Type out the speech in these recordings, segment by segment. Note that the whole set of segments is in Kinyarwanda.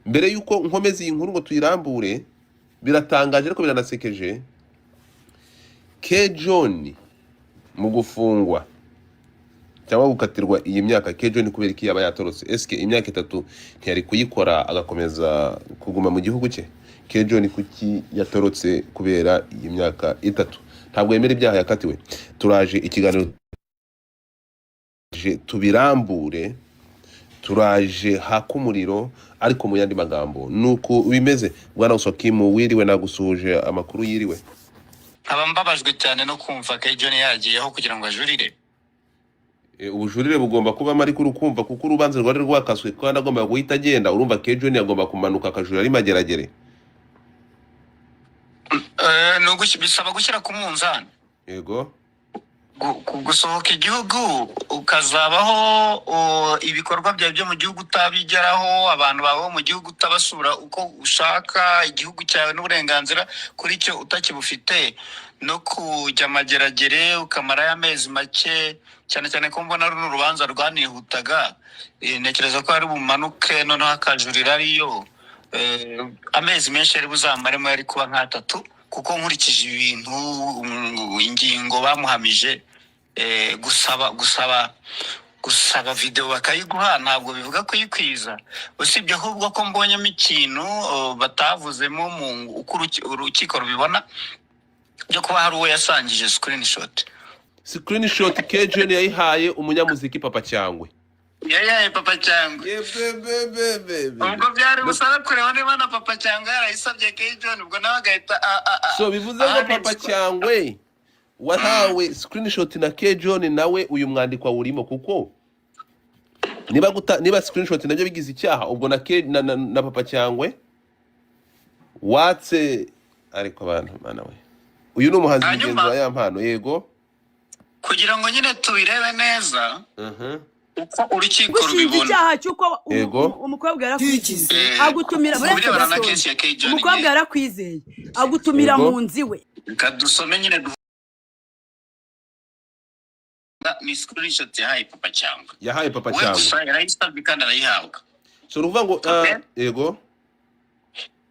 mbere yuko nkomeza iyi nkuru ngo tuyirambure, biratangaje ariko biranasekeje. K John mu gufungwa cyangwa gukatirwa iyi myaka, K John kubera iki yaba yatorotse? Eske imyaka 3 ntiyari kuyikora agakomeza kuguma mu gihugu cye? K John kuki yatorotse kubera iyi myaka 3? Ntabwo yemera ibyaha yakatiwe. Turaje ikiganiro tubirambure, turaje haka umuriro, ariko mu yandi magambo nuko bimeze. Bwana Usokimu, wiriwe, nagusuhuje, amakuru yiriwe? Abambabajwe cyane no kumva K John yagiyeho kugira ngo ajurire. Ubujurire bugomba kuba mari kuri kumva, kuko urubanza rwari rwakaswe kandi agomba guhita agenda. Urumva K John yagomba kumanuka akajurira ari mageragere. Bisaba gushyira ku munzani. Yego. Gusohoka igihugu ukazabaho ibikorwa byawe byo mu gihugu utabigeraho, abantu bawe mu gihugu utabasura uko ushaka, igihugu cyawe n'uburenganzira kuri cyo utakibufite, no kujya mageragere ukamara amezi make, cyane cyane ko mbona runo rubanza rwanihutaga. Ntekereza ko ari bumanuke noneho akajurira ariyo amezi menshi ari buzamaremo yari kuba nka 3, kuko nkurikije ibintu ingingo bamuhamije. Gusaba video bakayiguha ntabwo bivuga ko yikwiza, usibye ahubwo ko mbonyemo ikintu batavuzemo mu urukiko rubibona byo kuba hari uwo yasangije screenshot K John yayihaye umunyamuziki Papa Cyangwe. Papa Cyangwe. Ubwo byari busaba kureba niba na Papa Cyangwe yarayisabye K John, ubwo nawe agahita so bivuze ngo Papa Cyangwe wahawe screenshot na K John, nawe uyu mwandikwa urimo, kuko niba screenshot nabyo bigize icyaha, ubwo na Papa Cyangwe watse. Ariko abantu mana we, uyu ni umuhanzi mugenzi wa ya mpano. Yego, kugira ngo nyine tubirebe neza uko urukiko rubibona. Icyaha cyuko umukobwa yarakwize agutumira, umukobwa yarakwizeye agutumira mu nzi we. Kadusome nyine ni screenshot yahaye Papa Cyangwe. Gusa yarayisabye kandi arayihabwa. So ruvuga ngo yego,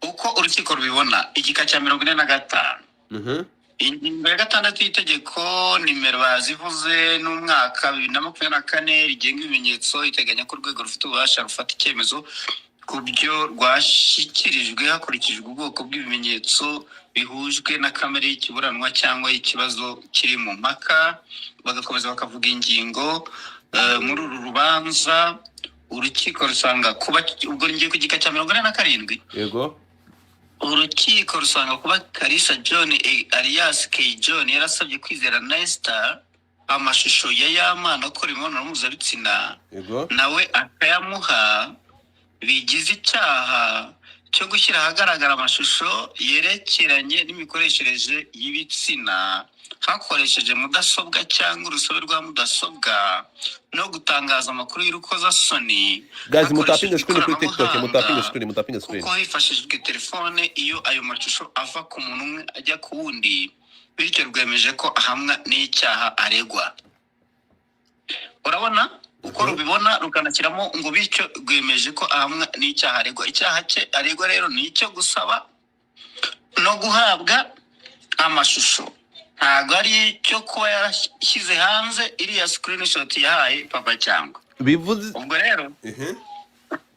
uko urukiko rubibona igika cya 45 ingingo ya 6 y'itegeko nimero bazivuze n'umwaka 2024 rigenga ibimenyetso iteganya ko urwego rufite ububasha rufata icyemezo ku byo rwashyikirijwe hakurikijwe ubwoko bw'ibimenyetso bihujwe na kamere y'ikiburanwa cyangwa ikibazo kiri mu mpaka. Bagakomeza bakavuga ingingo muri uru rubanza urukiko rusanga kuba, ubwo ngiye ku gika cya 47. Yego, urukiko rusanga kuba Kalisa John alias K John yarasabye Kwizera Nesta amashusho ya Yamana akora imibonano mpuzabitsina, nawe akayamuha, bigize icyaha cyo gushyira ahagaragara amashusho yerekeranye n'imikoreshereze y'ibitsina hakoresheje mudasobwa cyangwa urusobe rwa mudasobwa, no gutangaza amakuru y'urukozasoni. Guys, mutapinga screen kuri TikTok, mutapinga screen. Kuko hifashishijwe telefone iyo ayo mashusho ava ku muntu umwe ajya ku wundi, bityo rwemeje ko ahamwa n'icyaha aregwa. Urabona uko rubibona rukanakiramo ngo bityo rwemeje ko ahamwa n'icyaha aregwa. Icyaha cye aregwa rero ni icyo gusaba no guhabwa amashusho, ntabwo ari cyo kuba yashyize hanze iriya screenshot yahaye Papa Cyangwe. Bivuze ubwo rero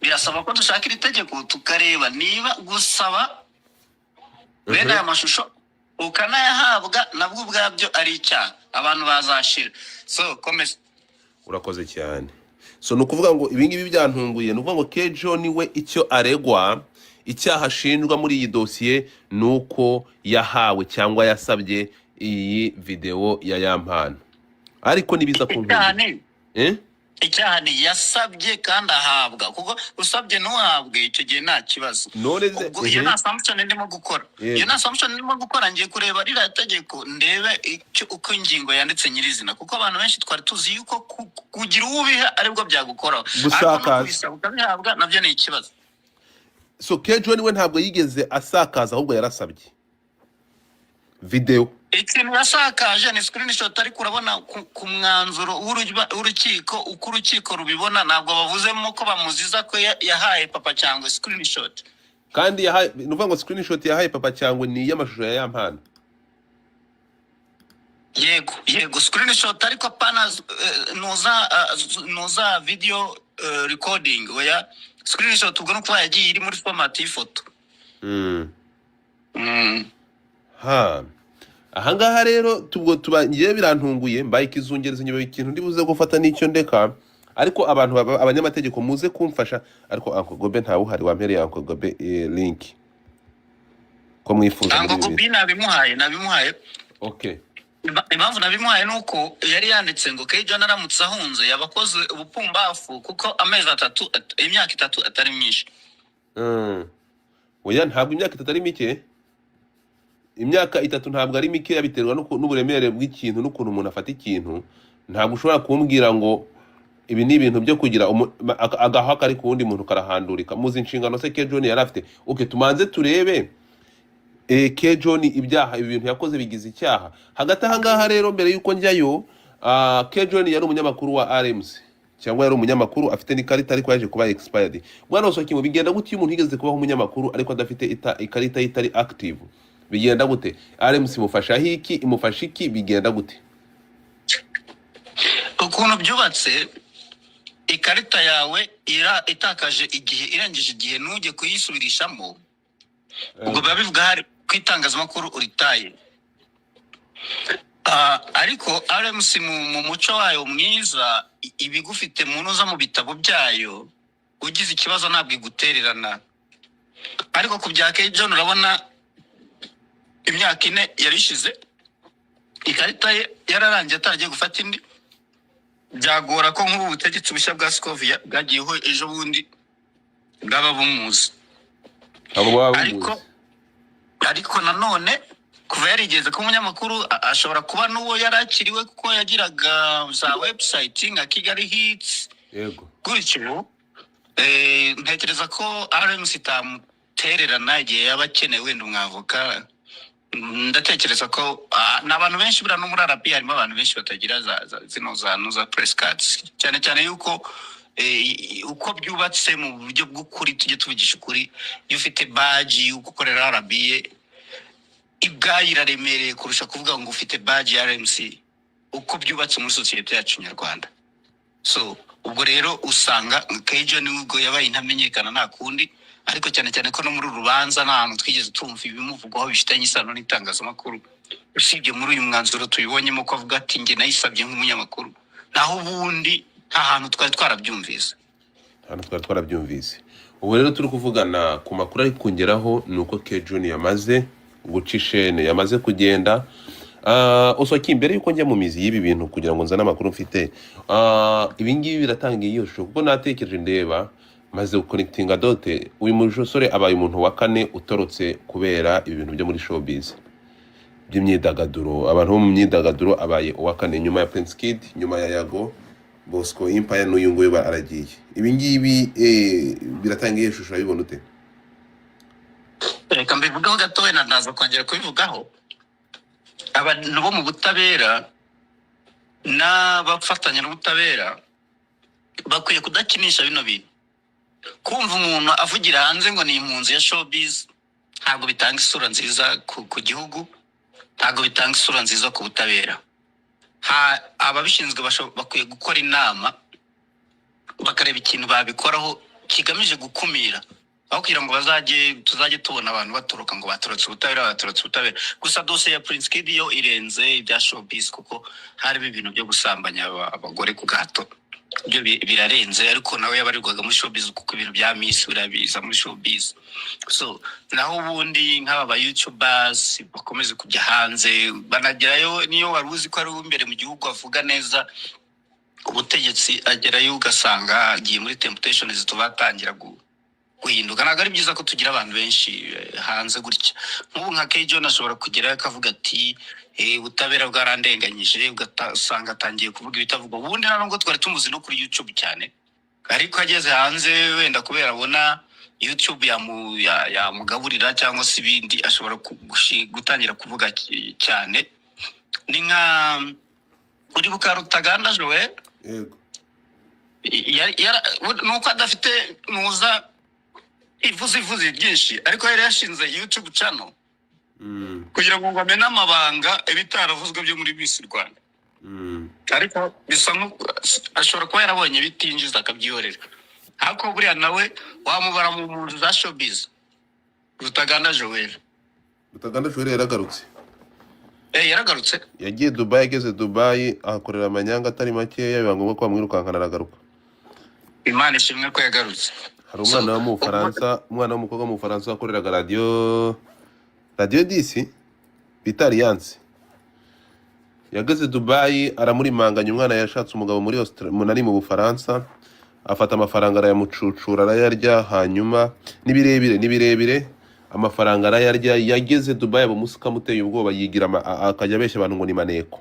birasaba ko dushaka iri tegeko tukareba niba gusaba bene aya mashusho ukanayahabwa nabwo ubwabyo ari icyaha, abantu bazashira. So komeza. Urakoze cyane. So nukuvuga ngo ibingibi byantunguye, nukuvuga ngo K John we icyo aregwa, icyaha ashinjwa muri iyi dosiye nuko yahawe cyangwa yasabye iyi video ya Yampano. Ariko nibiza kuntunga icyaha ni yasabye kandi ahabwa, kuko usabye ntuhabwe icyo gihe nta kibazo. Ubwo iyo nta assumption ndimo gukora, iyo nta assumption ndimo gukora, ngiye kureba rira tegeko ndebe uko ingingo yanditse nyirizina, kuko abantu benshi twari tuzi yuko kugira ubiha aribwo byagukora, gusakaza ukabihabwa nabyo ni ikibazo. So K John we ntabwo yigeze asakaza, ahubwo yarasabye video. ikintu yasakaje ni screenshot ariko urabona ku mwanzuro w'urukiko uko urukiko rubibona ntabwo bavuzemo ko bamuziza ko yahaye Papa Cyangwe screenshot kandi yahaye nuvuga ngo screenshot yahaye Papa Cyangwe ni y'amashusho ya Yampana. Yego screenshot ariko pana noza video recording oya screenshot ubwo nuko yagiye iri muri format y'ifoto. Ha ahangaha rero tubangiye birantunguye mbaye ikizungereza nyuma ikintu ndibuze gufata n'icyo ndeka ariko abantu abanyamategeko muze kumfasha ariko Uncle Gobe ntawe uhari wampereye Uncle Gobe link ko mwifuza Uncle Gobe nabimuhaye okay. Impamvu nabimuhaye nuko yari yanditse ngo K-John aramutse ahunze yabakoze ubupumbafu kuko amezi 3 imyaka 3 atari myinshi. Oya ntabwo imyaka 3 ari mike. Imyaka 3 ntabwo ari mike yabiterwa n'uburemere bw'ikintu n'ukuntu umuntu afata ikintu. Ntabwo ushobora kumbwira ngo ibi ni ibintu byo kugira agahaka ari ku wundi muntu karahandurika. Muzi inshingano se K-John yari afite. Okay, tumanze turebe K-John ibyaha ibi bintu yakoze bigize icyaha. Hagati ahangaha rero mbere yuko njyayo K-John yari umunyamakuru wa RMC cyangwa yari umunyamakuru afite n'ikarita ariko yaje kuba expired. Bwana Osoki mu bigenda gute umuntu yigeze kubaho umunyamakuru ariko adafite ikarita itari active bigenda gute? RMC mufasha hiki imufasha iki bigenda gute? Ukuntu byubatse ikarita yawe itakaje igihe irengeje igihe nuje kuyisubirishamo ubwo babivuga hari kwitangazamakuru uritaye. Ariko RMC mu muco wayo mwiza ibigufite munoza mu bitabo byayo ugize ikibazo ntabwo igutererana. Ariko ku bya K-John urabona imyaka 4 yarishize ikarita yararangiye ataragiye gufata indi byagora ko nk'ubu butegetsi bushya bwa Scovia bwagiyeho ejo bundi bwaba bumuzi. Ariko nanone kuva yarigeze ko umunyamakuru ashobora kuba n'uwo yarakiriwe kuko yagiraga za website nka Kigali Hits. Yego. Gutyo ntekereza ko RMC itamutererana igihe yabakeneye wenda umwavoka. Ndatekereza ko n'abantu benshi bira no muri RP harimo abantu benshi batagira za press cards cyane cyane yuko uko byubatse mu buryo bw'ukuri tujye tuvugisha ukuri iyo ufite badge yuko ukorera RBA ibwayiraremereye kurusha kuvuga ngo ufite badge ya RMC uko byubatse muri society yacu nyarwanda. So ubwo rero usanga K-John ubwo yabaye intamenyekana nta kundi ariko cyane cyane ko no muri rubanza nta twigeze tumva ibimuvugwaho bifitanye isano n'itangazamakuru usibye muri uyu mwanzuro tuyibonyemo ko avuga ati nge nayisabye nk'umunyamakuru naho ubundi nta hantu twari twarabyumvise. Ubu rero turi kuvugana ku makuru ari kongeraho nuko K-John yamaze guca ishene yamaze kugenda. Osoki mbere yuko njya mu mizi y'ibi bintu kugira ngo nzane amakuru mfite ibi ngibi biratangiye iyo shusho kuko natekereje ndeba maze guconnectinga dote uyu musore abaye umuntu wa 4 utorotse kubera ibintu byo muri showbiz by'imyidagaduro. Abantu bo mu myidagaduro abaye uwa 4 nyuma ya Prince Kid nyuma ya Yago Bosco Empire n'uyu nguyu aragiye. Ibi ngibi biratangiye ishusho yibona ute? Reka mbivugaho gato wenda ndaza kongera kubivugaho. Abantu bo mu butabera n'abafatanya n'ubutabera bakwiye kudakinisha bino bintu. Kumva umuntu avugira hanze ngo ni impunzi ya showbiz ntabwo bitanga isura nziza ku gihugu, ntabwo bitanga isura nziza ku butabera. Ababishinzwe bakwiye gukora inama bakareba ikintu babikoraho kigamije gukumira aho kugira ngo tuzajye tubona abantu batoroka ngo batorotse ubutabera. Gusa dosiye ya Prince Kid yo irenze ibya showbiz kuko hari ibintu byo gusambanya abagore ku gahato byo birarenze ariko nawe yabarirwaga muri showbiz kuko ibintu bya Miss birabiza muri showbiz. So naho ubundi nk'aba YouTubers bakomeze kujya hanze banagerayo niyo waruzi ko ari imbere mu gihugu avuga neza ubutegetsi agerayo ugasanga agiye muri temptation zitubatangira guhinduka. Ntabwo ari byiza ko tugira abantu benshi hanze gutya. Nk'ubu nka K-John ashobora kugerayo akavuga ati ubutabera bwarandenganyije ugasanga atangiye kuvuga ibitavugwa. Ubundi ntabwo twari tumuzi no kuri YouTube cyane ariko ageze hanze wenda kubera abona YouTube yamugaburira cyangwa se ibindi ashobora gutangira kuvuga cyane ni nka uribuka Rutaganda Joel yego nuko adafite nuza ivuzi byinshi ariko yari yashinze YouTube channel kugira ngo ngome n'amabanga ibitaravuzwe byo muri Miss Rwanda ariko bisa nko ashobora kuba yarabonye bitinjiza akabyihorera hako buriya nawe wamubara mu muntu za showbiz. Rutaganda Joel yaragarutse yaragarutse yagiye Dubai, ageze Dubai ahakorera amanyanga atari make biba ngombwa ko bamwirukankana aragaruka. Imana ishimwe ko yagarutse. Hari umwana wo mu Bufaransa, umwana w'umukobwa mu Bufaransa wakoreraga radio 10 bita Alliance, yageze Dubai aramurimanganya. Umwana yashatse umugabo muri Australia mu Bufaransa, afata amafaranga arayamucucura arayarya, hanyuma nibirebire amafaranga arayarya. Yageze Dubai abamusika muteye ubwoba, yigira akajya abeshya abantu ngo ni maneko,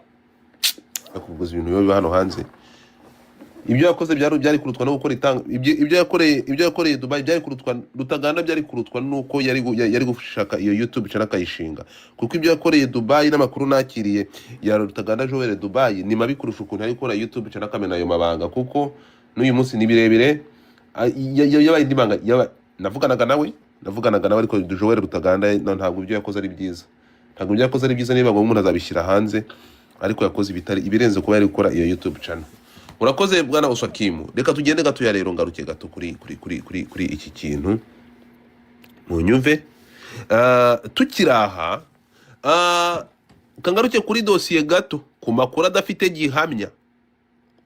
akuguza ibintu biba hano hanze. Ibyo yakoze byari kurutwa no gukora itanga ibyo yakoreye Dubai byari kurutwa. Rutaganda byari kurutwa nuko yari gushaka iyo YouTube channel akayishinga, kuko ibyo yakoreye Dubai n'amakuru nakiriye ya Rutaganda Joel Dubai ni mabi kurusha ukuntu ari gukora YouTube channel akamena ayo mabanga, kuko n'uyu munsi ni birebire yabaye indibanga. Navuganaga nawe ariko Joel Rutaganda ntabwo ibyo yakoze ari byiza, niba ngo umuntu azabishyira hanze, ariko yakoze ibirenze kuba yari gukora iyo YouTube channel. Urakoze bwana Oswakimu, reka tugende gato ya rero ngaruke gato kuri iki kintu munyumve. Tukiraha kangaruke kuri dosiye gato ku makuru adafite gihamya,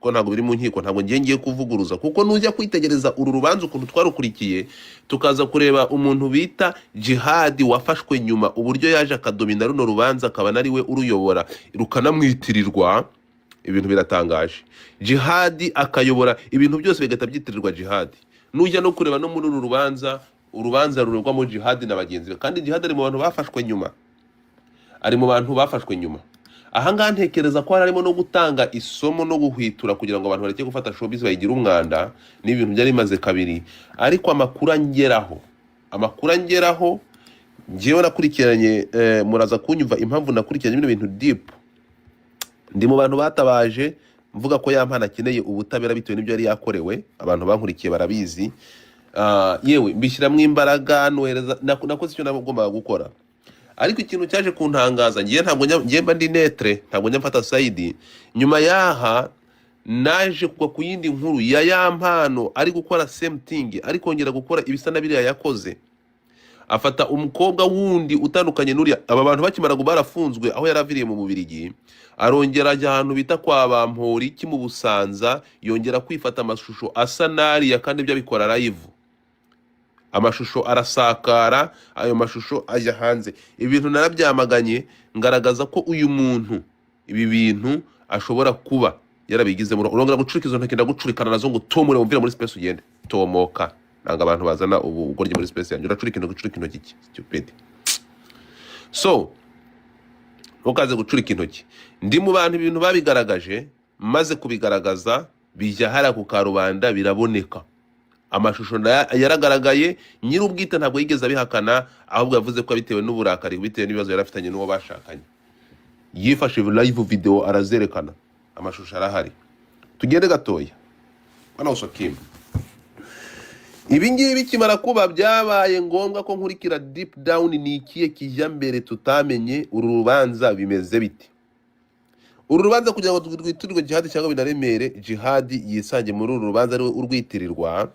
ko ntabwo biri mu nkiko, ntabwo ngiye kuvuguruza, kuko nujya kwitegereza uru rubanza ukuntu twarukurikiye, tukaza kureba umuntu bita Jihad wafashwe nyuma, uburyo yaje akadomina runo rubanza, akaba nari we uruyobora rukanamwitirirwa. Ibintu biratangaje. Jihad akayobora ibintu byose bigata byitirirwa Jihad. Nujya no kureba no muri uru urubanza rurerwamo Jihad na bagenzi be, kandi Jihad ari mu bantu bafashwe nyuma. Ahangaha ntekereza ko harimo no gutanga isomo no guhwitura kugira ngo abantu bareke gufata showbiz bayigira umwanda, n'ibintu byari bimaze kabiri. Ariko amakuru angeraho ngewe nakurikiranye, muraza kunyumva impamvu nakurikiranye bino bintu deep. Ndi mu bantu batabaje mvuga ko yampana akeneye ubutabera bitewe n'ibyo yari yakorewe. Abantu bankurikiye barabizi, yewe mbishyiramo imbaraga, nakoze icyo nagombaga gukora. Ariko ikintu cyaje kuntangaza, ngiye mba ndi netre, ntabwo njya mfata side. Nyuma yaha naje kugwa ku yindi nkuru ya yampano ari gukora same thing, ari kongera gukora ibisa na biriya yakoze. Afata umukobwa wundi utandukanye n'uriya. Aba bantu bakimara barafunzwe aho yaraviriye mu Bubiligi, arongera ajya ahantu bita kwa Bampori mu Busanza, yongera kwifata amashusho asa nariya, kandi ibyo abikora live. Amashusho arasakara, ayo mashusho ajya hanze. Ibintu narabyamaganye ngaragaza ko uyu muntu ibi bintu ashobora kuba yarabigizemo. Urongera gucurika izo ntoki ndagucurikana nazo ngo tomure umvira muri space ugende tomoka. Nanga abantu bazana ubugoryi muri space yanjye, uracurika intoki stupid. So ukaze gucurika intoki, ndi mu bantu ibintu babigaragaje, maze kubigaragaza bijya hara ku karubanda biraboneka. Amashusho yaragaragaye, nyir'ubwite ntabwo yigeze abihakana, ahubwo yavuze ko bitewe n'uburakari, bitewe n'ibibazo yarafitanye n'uwo bashakanye. Yifashe live video arazerekana, amashusho arahari. Tugende gatoya bana Oswakimu. Ibi ngibi kimara kuba byabaye ngombwa ko nkurikira deep down ni ikiye kijya mbere tutamenye uru rubanza bimeze biti. Uru rubanza kugira ngo rwitirirwe Jihad cyangwa binaremere Jihad yisange muri uru rubanza ari urwitirirwa.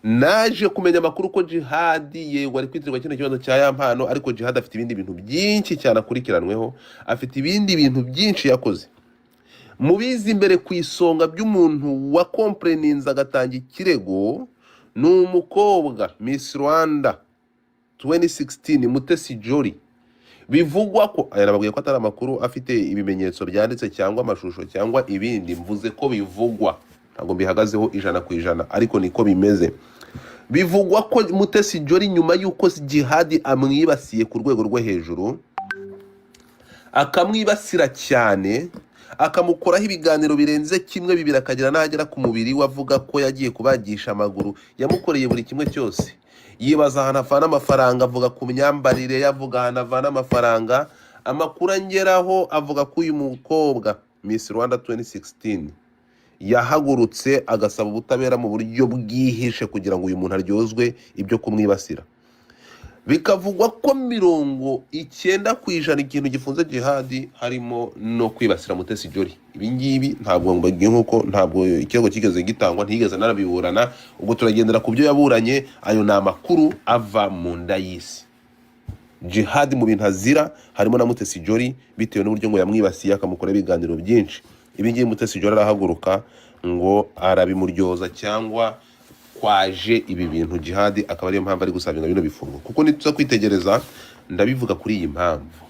Naje kumenya amakuru ko Jihad yego ari kwitirirwa kino kibazo cya yampano, ariko Jihad afite ibindi bintu byinshi cyane akurikiranweho, afite ibindi bintu byinshi yakoze. Mubizi imbere ku isonga by'umuntu wa complainings agatanga ikirego ni umukobwa Miss Rwanda 2016 Mutesi Jolly. Bivugwa ko yarababwiye ko atari amakuru afite ibimenyetso byanditse cyangwa amashusho cyangwa ibindi, mvuze ko bivugwa, ntabwo bihagazeho 100%, ariko niko bimeze. Bivugwa ko Mutesi Jolly nyuma y'uko Jihad amwibasiye ku rwego rwo hejuru, akamwibasira cyane, akamukoraho ibiganiro birenze kimwe bibiri, akagira n'ahagera ku mubiri we, avuga ko yagiye kubagisha amaguru, yamukoreye buri kimwe cyose. Yibaza ahantu avana amafaranga, avuga ku myambarire, yavuga ahantu avana amafaranga, amakuru angeraho avuga ko uyu mukobwa Miss Rwanda 2016 yahagurutse agasaba ubutabera mu buryo bwihishe kugira ngo uyu muntu aryozwe ibyo kumwibasira. Bikavugwa ko 90% ikintu gifunze jihadi harimo no kwibasira Mutesi Jolly. Ibi ngibi ntabwo mbagiye nkuko ntabwo ikirego kigeze gitangwa, ntigeze narabiburana, ubwo turagendera ku byo yaburanye. Ayo ni amakuru ava mu nda y'isi. Jihadi mu bintu azira harimo na Mutesi Jolly, bitewe n'uburyo ngo yamwibasiye akamukora ibiganiro byinshi. Ibi ngibi Mutesi Jolly arahaguruka ngo arabimuryoza cyangwa kwaje ibi bintu jihadi, akaba ariyo mpamvu ari gusabira bino bifungo. Kuko nituza kwitegereza ndabivuga kuri iyi mpamvu.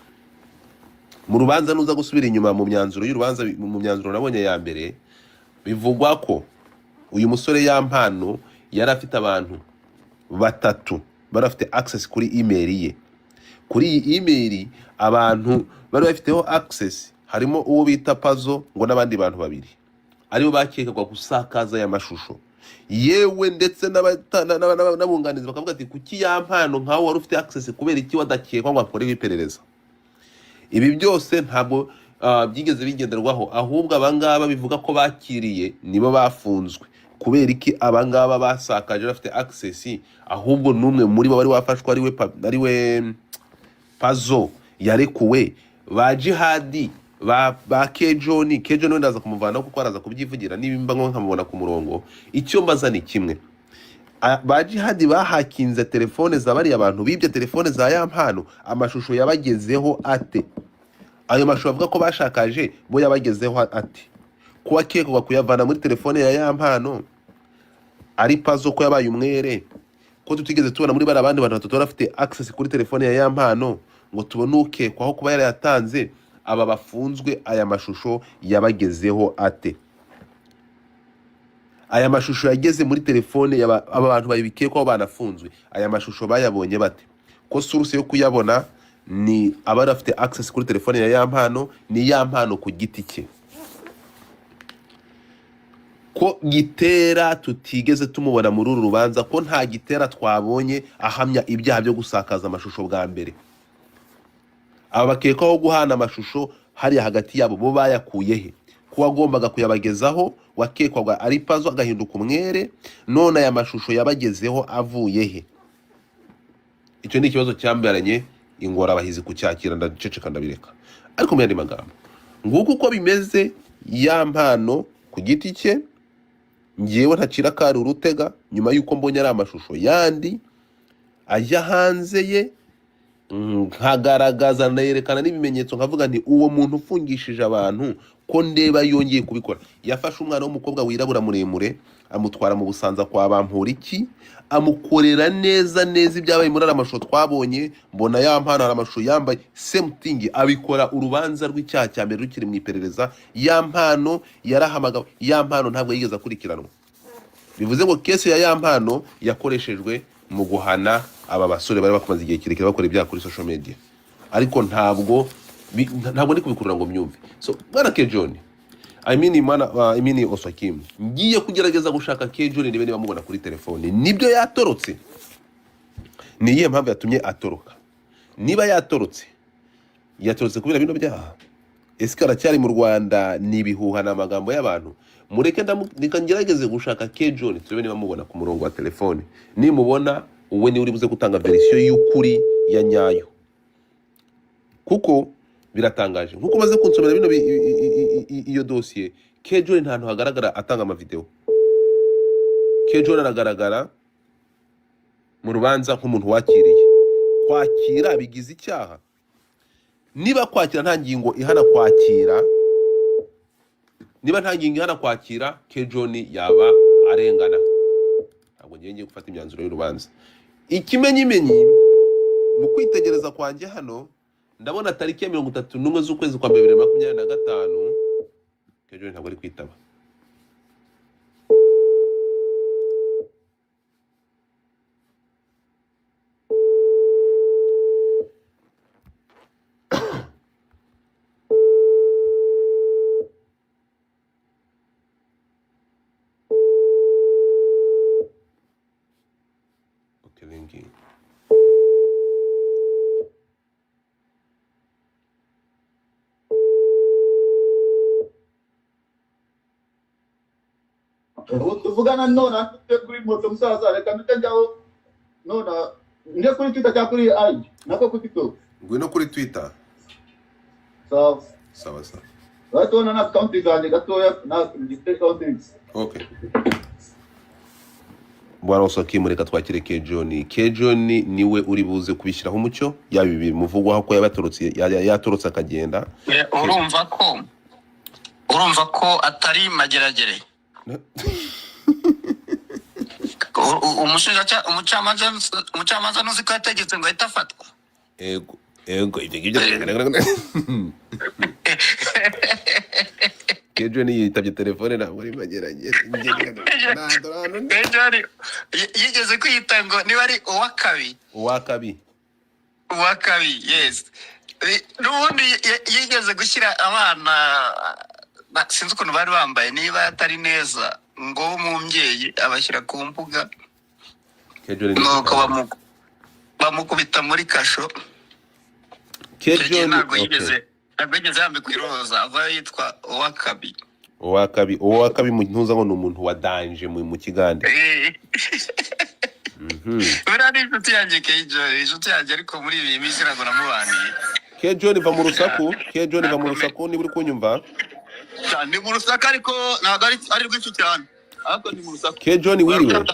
Mu rubanza nuza gusubira inyuma mu myanzuro y'urubanza, mu myanzuro nabonye ya mbere bivugwa ko uyu musore Yampano yari afite abantu batatu barafite access kuri email ye. Kuri iyi email abantu bari bafiteho access harimo uwo bita Pazo ngo n'abandi bantu babiri aribo bakekagwa gusakaza ya mashusho. Yewe ndetse n'abunganizi bakavuga ati kuki Yampano nkaho wari ufite access kubera iki wadakekwa ngo akore iperereza. Ibi byose ntabwo byigeze bigenderwaho, ahubwo abangaba bivuga ko bakiriye nibo bafunzwe. Kubera iki abangaba basakaje bafite access, ahubwo numwe muri bo bari wafashwa ariwe Pazo yarekuwe. Ba jihadi ba Kejoni ndaza kumuvana kuko araza kubyivugira nibimba ngo nkamubona ku murongo. Icyo mbaza ni kimwe, ba jihadi bahakinze telefone za bari abantu bibye telefone za Yampano, amashusho yabagezeho ate? Ayo mashusho avuga ko bashakaje bo yabagezeho ate? Kuba kekwa kuyavana muri telefone ya Yampano ari Pazo ko yabaye umwere, ko tutigeze tubona muri bari abandi bantu batatu bafite access kuri telefone ya Yampano ngo tubone ukekwaho kuba yarayatanze. Aba bafunzwe aya mashusho yabagezeho ate? Aya mashusho yageze muri telefone aba bantu babikekwaho banafunzwe, aya mashusho bayabonye bate? Ko source yo kuyabona ni abari afite access kuri telefone ya Yampano, ni Yampano ku giti cye. Ko Gitera tutigeze tumubona muri uru rubanza, ko nta Gitera twabonye ahamya ibyaha byo gusakaza amashusho bwa mbere. Aba bakekwaho guhana amashusho hari hagati yabo bo bayakuye he? Kuwa agombaga kuyabagezaho wakekwaga ari Pazo agahinduka umwere, none aya mashusho yabagezeho avuye he? Icyo ni ikibazo cyambaranye ingora abahizi kucyakira, ndaceceka ndabireka. Ariko mu yandi magambo, nguko uko bimeze Yampano ku giti cye, ngewe ntacira kari urutega nyuma yuko mbonye ari amashusho yandi ajya hanze ye, nkagaragaza nerekana n'ibimenyetso nkavuga nti uwo muntu ufungishije abantu ko ndeba yongeye kubikora. Yafashe umwana w'umukobwa wirabura muremure amutwara mu Busanza kwa Bamporiki, amukorera neza ibyabaye muri amashusho twabonye. Mbona Yampano hari amashusho yambaye same thing, abikora urubanza rw'icyaha cya mbere rukiri mu iperereza. Yampano yarahamagawe, Yampano ntabwo yigeze akurikiranwa. Bivuze ngo kese ya Yampano yakoreshejwe mu guhana aba basore bari bakomaze igihe kirekire bakora ibyaha kuri social media, ariko ntabwo ndi kubikurura ngo myumve. So bwana Kejoni, I mean Oswakim, ngiye kugerageza gushaka Kejoni nibe niba mubona kuri telefone. Nibyo yatorotse? Ni iyihe mpamvu yatumye atoroka? Niba yatorotse kubera bino byaha, ese aracyari mu Rwanda? Ni ibihuha n'amagambo y'abantu. Mureke ngerageze gushaka Kejoni turebe niba mubona ku murongo wa telefone. Nimubona uwe ni uri buze gutanga verisiyo y'ukuri ya nyayo, kuko biratangaje. Nkuko maze kunsomera bino iyo dosiye, Kejoni nta hantu hagaragara atanga amavideo. Kejoni aragaragara mu rubanza nk'umuntu wakiriye. Kwakira bigize icyaha? Niba kwakira nta ngingo ihana kwakira, Kejoni yaba arengana. Ntabwo ngiye gufata imyanzuro y'urubanza. Ikimenyimenyi mu kwitegereza kwanjye hano, ndabona tariki ya 31 z'ukwezi kwa 2025 Kejoni ntabwo ari kwitaba. Okay, linki. tuvugana none kuri moto musaza reka ntajyaho none nde kuri Twitter cyangwa kuri IG nako kuri TikTok ngwino kuri Twitter sawa sawa sawa batona na account zanjye gatoya na account. Okay bwana Osoki mureka twakire Kejon niwe uri buze kubishyiraho umucyo yaba bibiri muvugwaho ko yatorotse akagenda. urumva ko atari mageragere umucamanza nuzi ko yategetse ngo ahita afatwa. Ego ibyo Kejon yitabye telefone ntabwo ari mageragere. Yigeze kwita ngo niba ari uwa kabi yes n'ubundi yigeze gushyira abana sinzi ukuntu bari bambaye niba atari neza ngo umubyeyi abashyira ku mbuga nuko bamukubita muri kasho. Ntabwo yigeze yambikwa iroza ava yitwa uwa kabi mu ntuza ngo ni umuntu wa danje mu kigande. Uriya ni inshuti yanjye inshuti yanjye ariko muri iyi minsi ntabwo namubaniye. Kejon va mu rusaku niba uri kunyumva. Ni mu rusaku ariko ntabwo ari rwinshi cyane ariko ni mu rusaku. Kejon wiriwe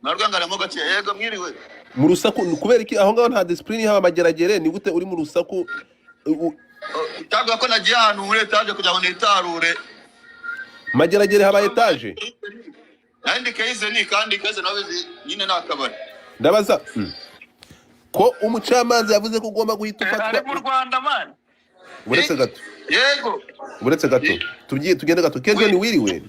narwangaramo gake yego mwiriwe mu rusaku kubera iki aho ngaho nta discipline haba mageragere ni gute uri mu rusaku? Cyangwa ko nagiye ahantu muri etage kugira ngo nitarure mageragere haba etage kandi keze nawe nyine nakabari ndabaza ko umucamanza yavuze ko ugomba guhita ufatwa mu Rwanda man. Uretse gato tugende gato. Kejon wiriwe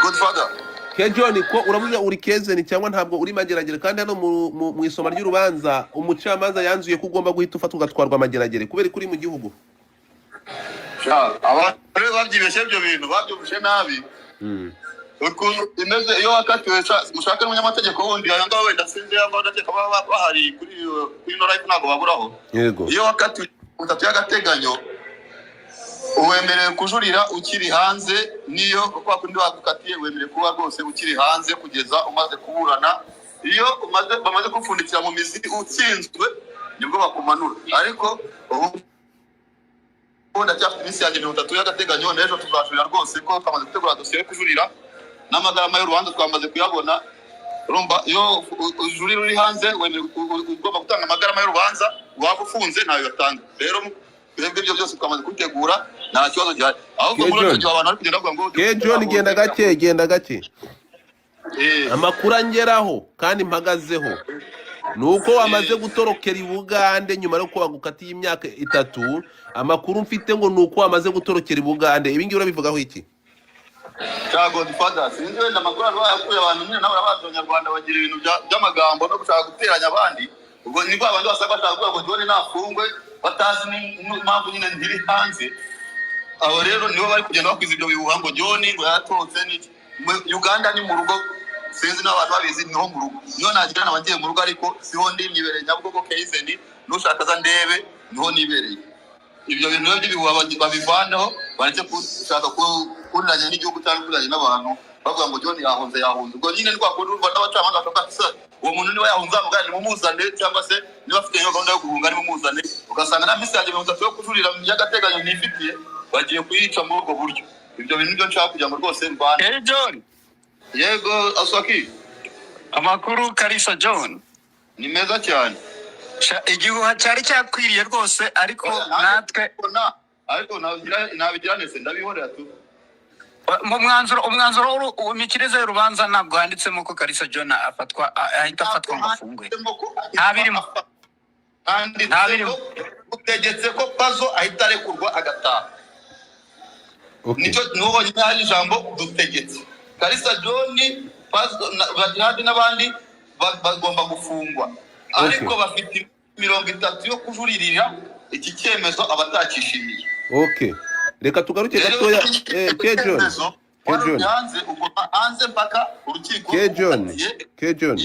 Godfather. Kejon ko uravuze uri Kezen cyangwa ntabwo uri mageragere kandi hano mu isoma ry'urubanza umucamanza yanzuye ko ugomba guhita ufatwa ugatwarwa mageragere kubera kuri mu gihugu. Abantu babyibeshye ibyo bintu babyumvishe nabi. Ukuntu imeze iyo wakatiwe mushaka n'umunyamategeko wundi yanga wenda sinzi yanga ndakeka bahari kuri no life ntabwo baburaho. Yego iyo wakatiwe utatu y'agateganyo uwemerewe kujurira ukiri hanze niyo kwa kundi bagukatiye wemerewe kuba rwose ukiri hanze kugeza umaze kuburana. Iyo bamaze kufundikira mu mizi utsinzwe nibwo bakumanura ariko ubu ndacyafite iminsi yanjye 3 y'agateganyo n'ejo tuzajurira rwose ko twamaze gutegura dosiye yo kujurira n'amagarama y'urubanza twamaze kuyabona. Urumva iyo ujurira uri hanze wemerewe ugomba gutanga amagarama y'urubanza waba ufunze nayo yatanga. Rero ibyo byose twamaze kutegura nta kibazo gihari ahubwo muri cyo abantu ari kugenda bavuga ngo Kejon genda gake amakuru angeraho kandi mpagazeho nuko wamaze gutorokera i Bugande nyuma yo kuba gukatiye imyaka 3. Amakuru mfite ngo nuko wamaze gutorokera i Bugande ibi ngiye urabivugaho iki? Chago Godfather sinzi wenda amakuru yakuye abantu nyine nabo abanyarwanda bagira ibintu by'amagambo no gushaka guteranya abandi ubwo nibwo abantu basaba bashaka ngo John nafungwe batazi n'impamvu nyine ndiri hanze. Abo rero nibo bari kugenda bakwiza ibyo bihuha ngo John ngo yatotse n'iki Uganda ni mu rugo sinzi n'abantu babizi niho mu rugo niyo nagira n'abagiye mu rugo ariko siho ndi nibereye Nyabugogo Kezen nushaka za ndebe niho nibereye. Ibyo bintu by'ibihuha babivanaho bareke gushaka kunanya n'igihugu cyangwa kunanya n'abantu bavuga ngo John yahunze ubwo nyine ni kwa kundi urwa n'abacamanza bakakisa uwo muntu niwe yahunze amugani mumuzane cyangwa se niba afite gahunda yo guhunga ni mumuzane ugasanga na misi yanjye 3 yo kujurira mu y'agateganyo nifitiye bagiye kuyica muri ubwo buryo. Ibyo bintu byo nshaka kugira ngo rwose mbane. John yego Aswaki amakuru Kalisa John ni meza cyane igihuha cyari cyakwiriye rwose ariko natwe ariko nabigira nese ndabihorera tu mu umwanzuro w'imikirize y'urubanza ntabwo handitsemo ko Kalisa John ahita afatwa ngo afungwe. Ntabirimo utegetse ko Pazo ahita arekurwa agataha. Nicyo nuho nyari jambo dutegetse Kalisa John Pazo bagiradi n'abandi bagomba gufungwa ariko bafite 30 yo kujuririra iki cyemezo abatakishimiye. Okay reka tugaruke gatoya Kejon hanze mpaka urukiko Kejon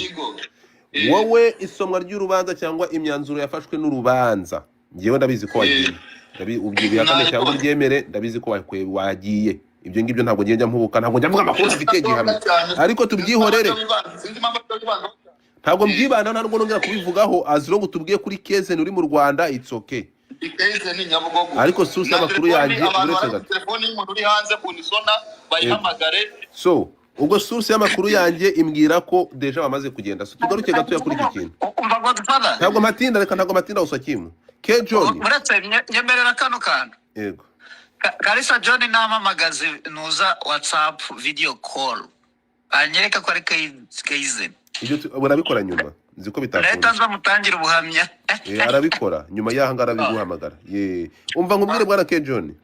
wowe isomwa ry'urubanza cyangwa imyanzuro yafashwe n'urubanza ngiye ndabizi ko wagiye ubwibihakane cyangwa uryemere ndabizi ko wagiye ibyo ngibyo ntabwo ngiye njya mpubuka, ntabwo njya mvuga amakuru afite gihamya, ariko tubyihorere. Ntabwo mbyibana, ntabwo nongera kubivugaho, aziro ngo tubwiye kuri Kezen uri mu Rwanda, it's okay. Kezen Nyabugogo, ariko source y'amakuru yanjye uretse gato, telefone y'umuntu uri hanze kunisona bayihamagare. So ubwo source y'amakuru yanjye imbwira ko deja bamaze kugenda. So tugaruke gato ya kuri iki kintu. Ntabwo matinda, reka ntabwo matinda usakimu. Ke John uretse nyemerera kano kantu. Yego. Kalisa John namamagaze nuza WhatsApp video call. Anyereka ko ari Kezen. Ibyo barabikora nyuma. Nzi ko bitakunda. Leta nzamutangira ubuhamya. Arabikora nyuma yahangara biguhamagara. Umva ngubwire bwana Ke John.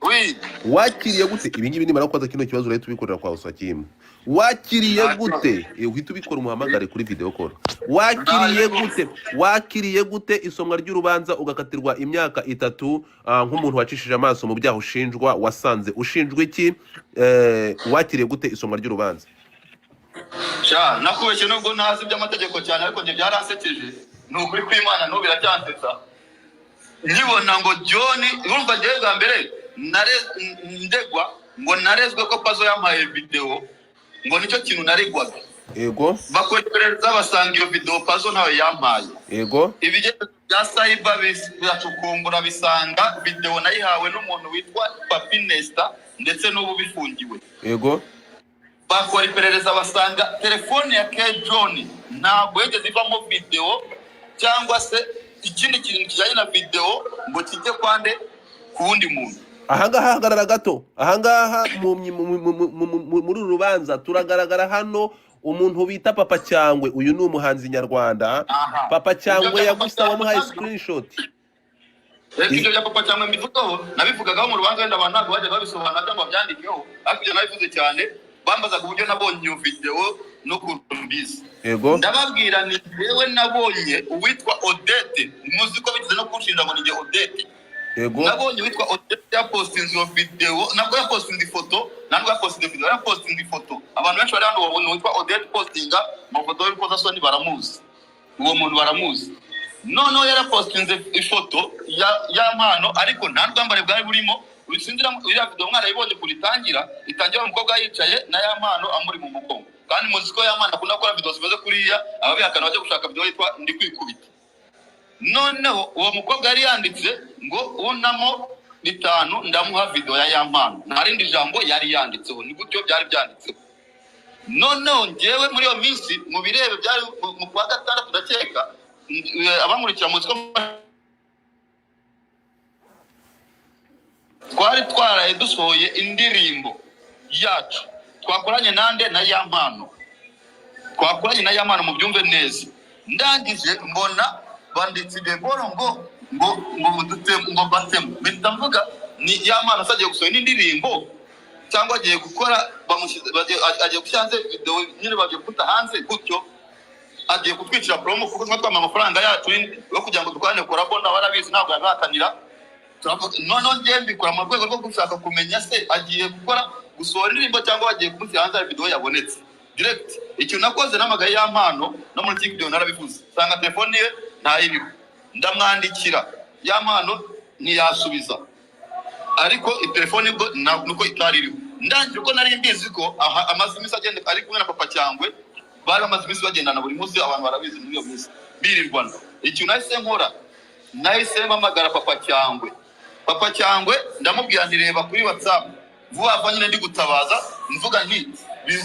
Oui. Wakiriye gute ibingibi nimara kwaza kino kibazo urahita ubikorera kwa Usakimu? Wakiriye gute uhita ubikora umuhamagare kuri video call? Wakiriye gute isomwa ry'urubanza ugakatirwa imyaka 3 nk'umuntu wacishije amaso mu byaha ushinjwa, wasanze ushinjwe iki? Wakiriye gute isomwa ry'urubanza? Nakubeshye nubwo ntazi by'amategeko cyane, ariko nje byarasekeje, n'ukuri kw'Imana no biracyansetsa. Nibona ngo John, urumva ngiye bwa mbere ndegwa ngo narezwe ko Pazo yampaye video, ngo nicyo kintu naregwaga. Yego. Bakwegereza basanga iyo video Pazo ntawe yampaye. Yego. Ibigeze bya cyber byacukumbura bisanga video nayihawe n'umuntu witwa Papi Nesta ndetse n'ubu bifungiwe. Yego. Bakora iperereza basanga telefone ya Ke John ntabwo yigeze ivamo video cyangwa se ikindi kintu kijanye na video ngo kijye kwande kuwundi muntu. Ahangaha hagarara gato, ahangaha muri rubanza turagaragara hano umuntu bita Papa Cyangwe. Uyu ni umuhanzi nyarwanda. Papa Cyangwe yagusaba muhaye screenshot. Ibyo bya Papa Cyangwe mbivugaho, nabivugagaho mu rubanza wenda abantu ntabwo bajya babisobanura cyangwa byandikeho, ariko ibyo nabivuze cyane. Bambazaga uburyo nabonye iyo video no kumbiza. Yego. Ndababwira ni yewe nabonye uwitwa Odette, muzi ko bigize no kunshinja ngo nije Odette. Yego. Nabonye witwa Odette ya posting iyo video, nabwo ya posting ifoto, nabwo ya posting video, ya posting ifoto. Abantu benshi bari hano babona witwa Odette postinga amafoto y'uko soni baramuzi. Uwo muntu baramuzi. Noneho yara posting ifoto ya mpano, ariko nta rwambare bwari burimo. Wisindira iriya video mwana yibonye kuritangira, itangira umukobwa yicaye na ya mpano amuri mu mugongo. Kandi muzi ko ya mpano akunda gukora video zimaze kuriya, ababihakana baje gushaka video yitwa ndi kwikubita. Noneho uwo mukobwa yari yanditse ngo unamo 5 ndamuha video ya mpano. Nta rindi jambo yari yanditseho, ni gutyo byari byanditseho. Noneho ngewe muri iyo minsi mu birebe byari mu kwa gatandatu ndakeka, abankurikira muzi ko twari twaraye dusohoye indirimbo yacu twakoranye nande na ya mpano, twakoranye na ya mpano mu byumve neza. Ndangije mbona banditse beboro ngo batemu bitamvuga ni ya mpano asagiye gusohoye indirimbo cyangwa agiye gukora agiye gushanze video nyine bagiye kuta hanze, gutyo agiye kutwicira promo kuko twatwama amafaranga yacu yo kugira ngo dukorane korabo na barabizi ntabwo yabakanira. Noneho ngiye mbikora mu rwego rwo gushaka kumenya se agiye gukora gusohora indirimbo cyangwa agiye kumushyira hanze video yabonetse direct. Icyo nakoze namagaye ya mpano no muri TikTok narabivuze, sanga telefone ye ntayiriho, ndamwandikira ya mpano ntiyasubiza, ariko telefone bwo nuko itaririho. Ndangije ko nari mbizi ko amazi imisi agenda ari kumwe na Papa Cyangwe, bari amazi imisi bagendana buri munsi, abantu barabizi muri iyo minsi birirwana. Icyo nahise nkora, nahise mpamagara Papa Cyangwe. Papa Cyangwe ndamubwira ndireba kuri WhatsApp, vuba nyine ndi gutabaza mvuga nti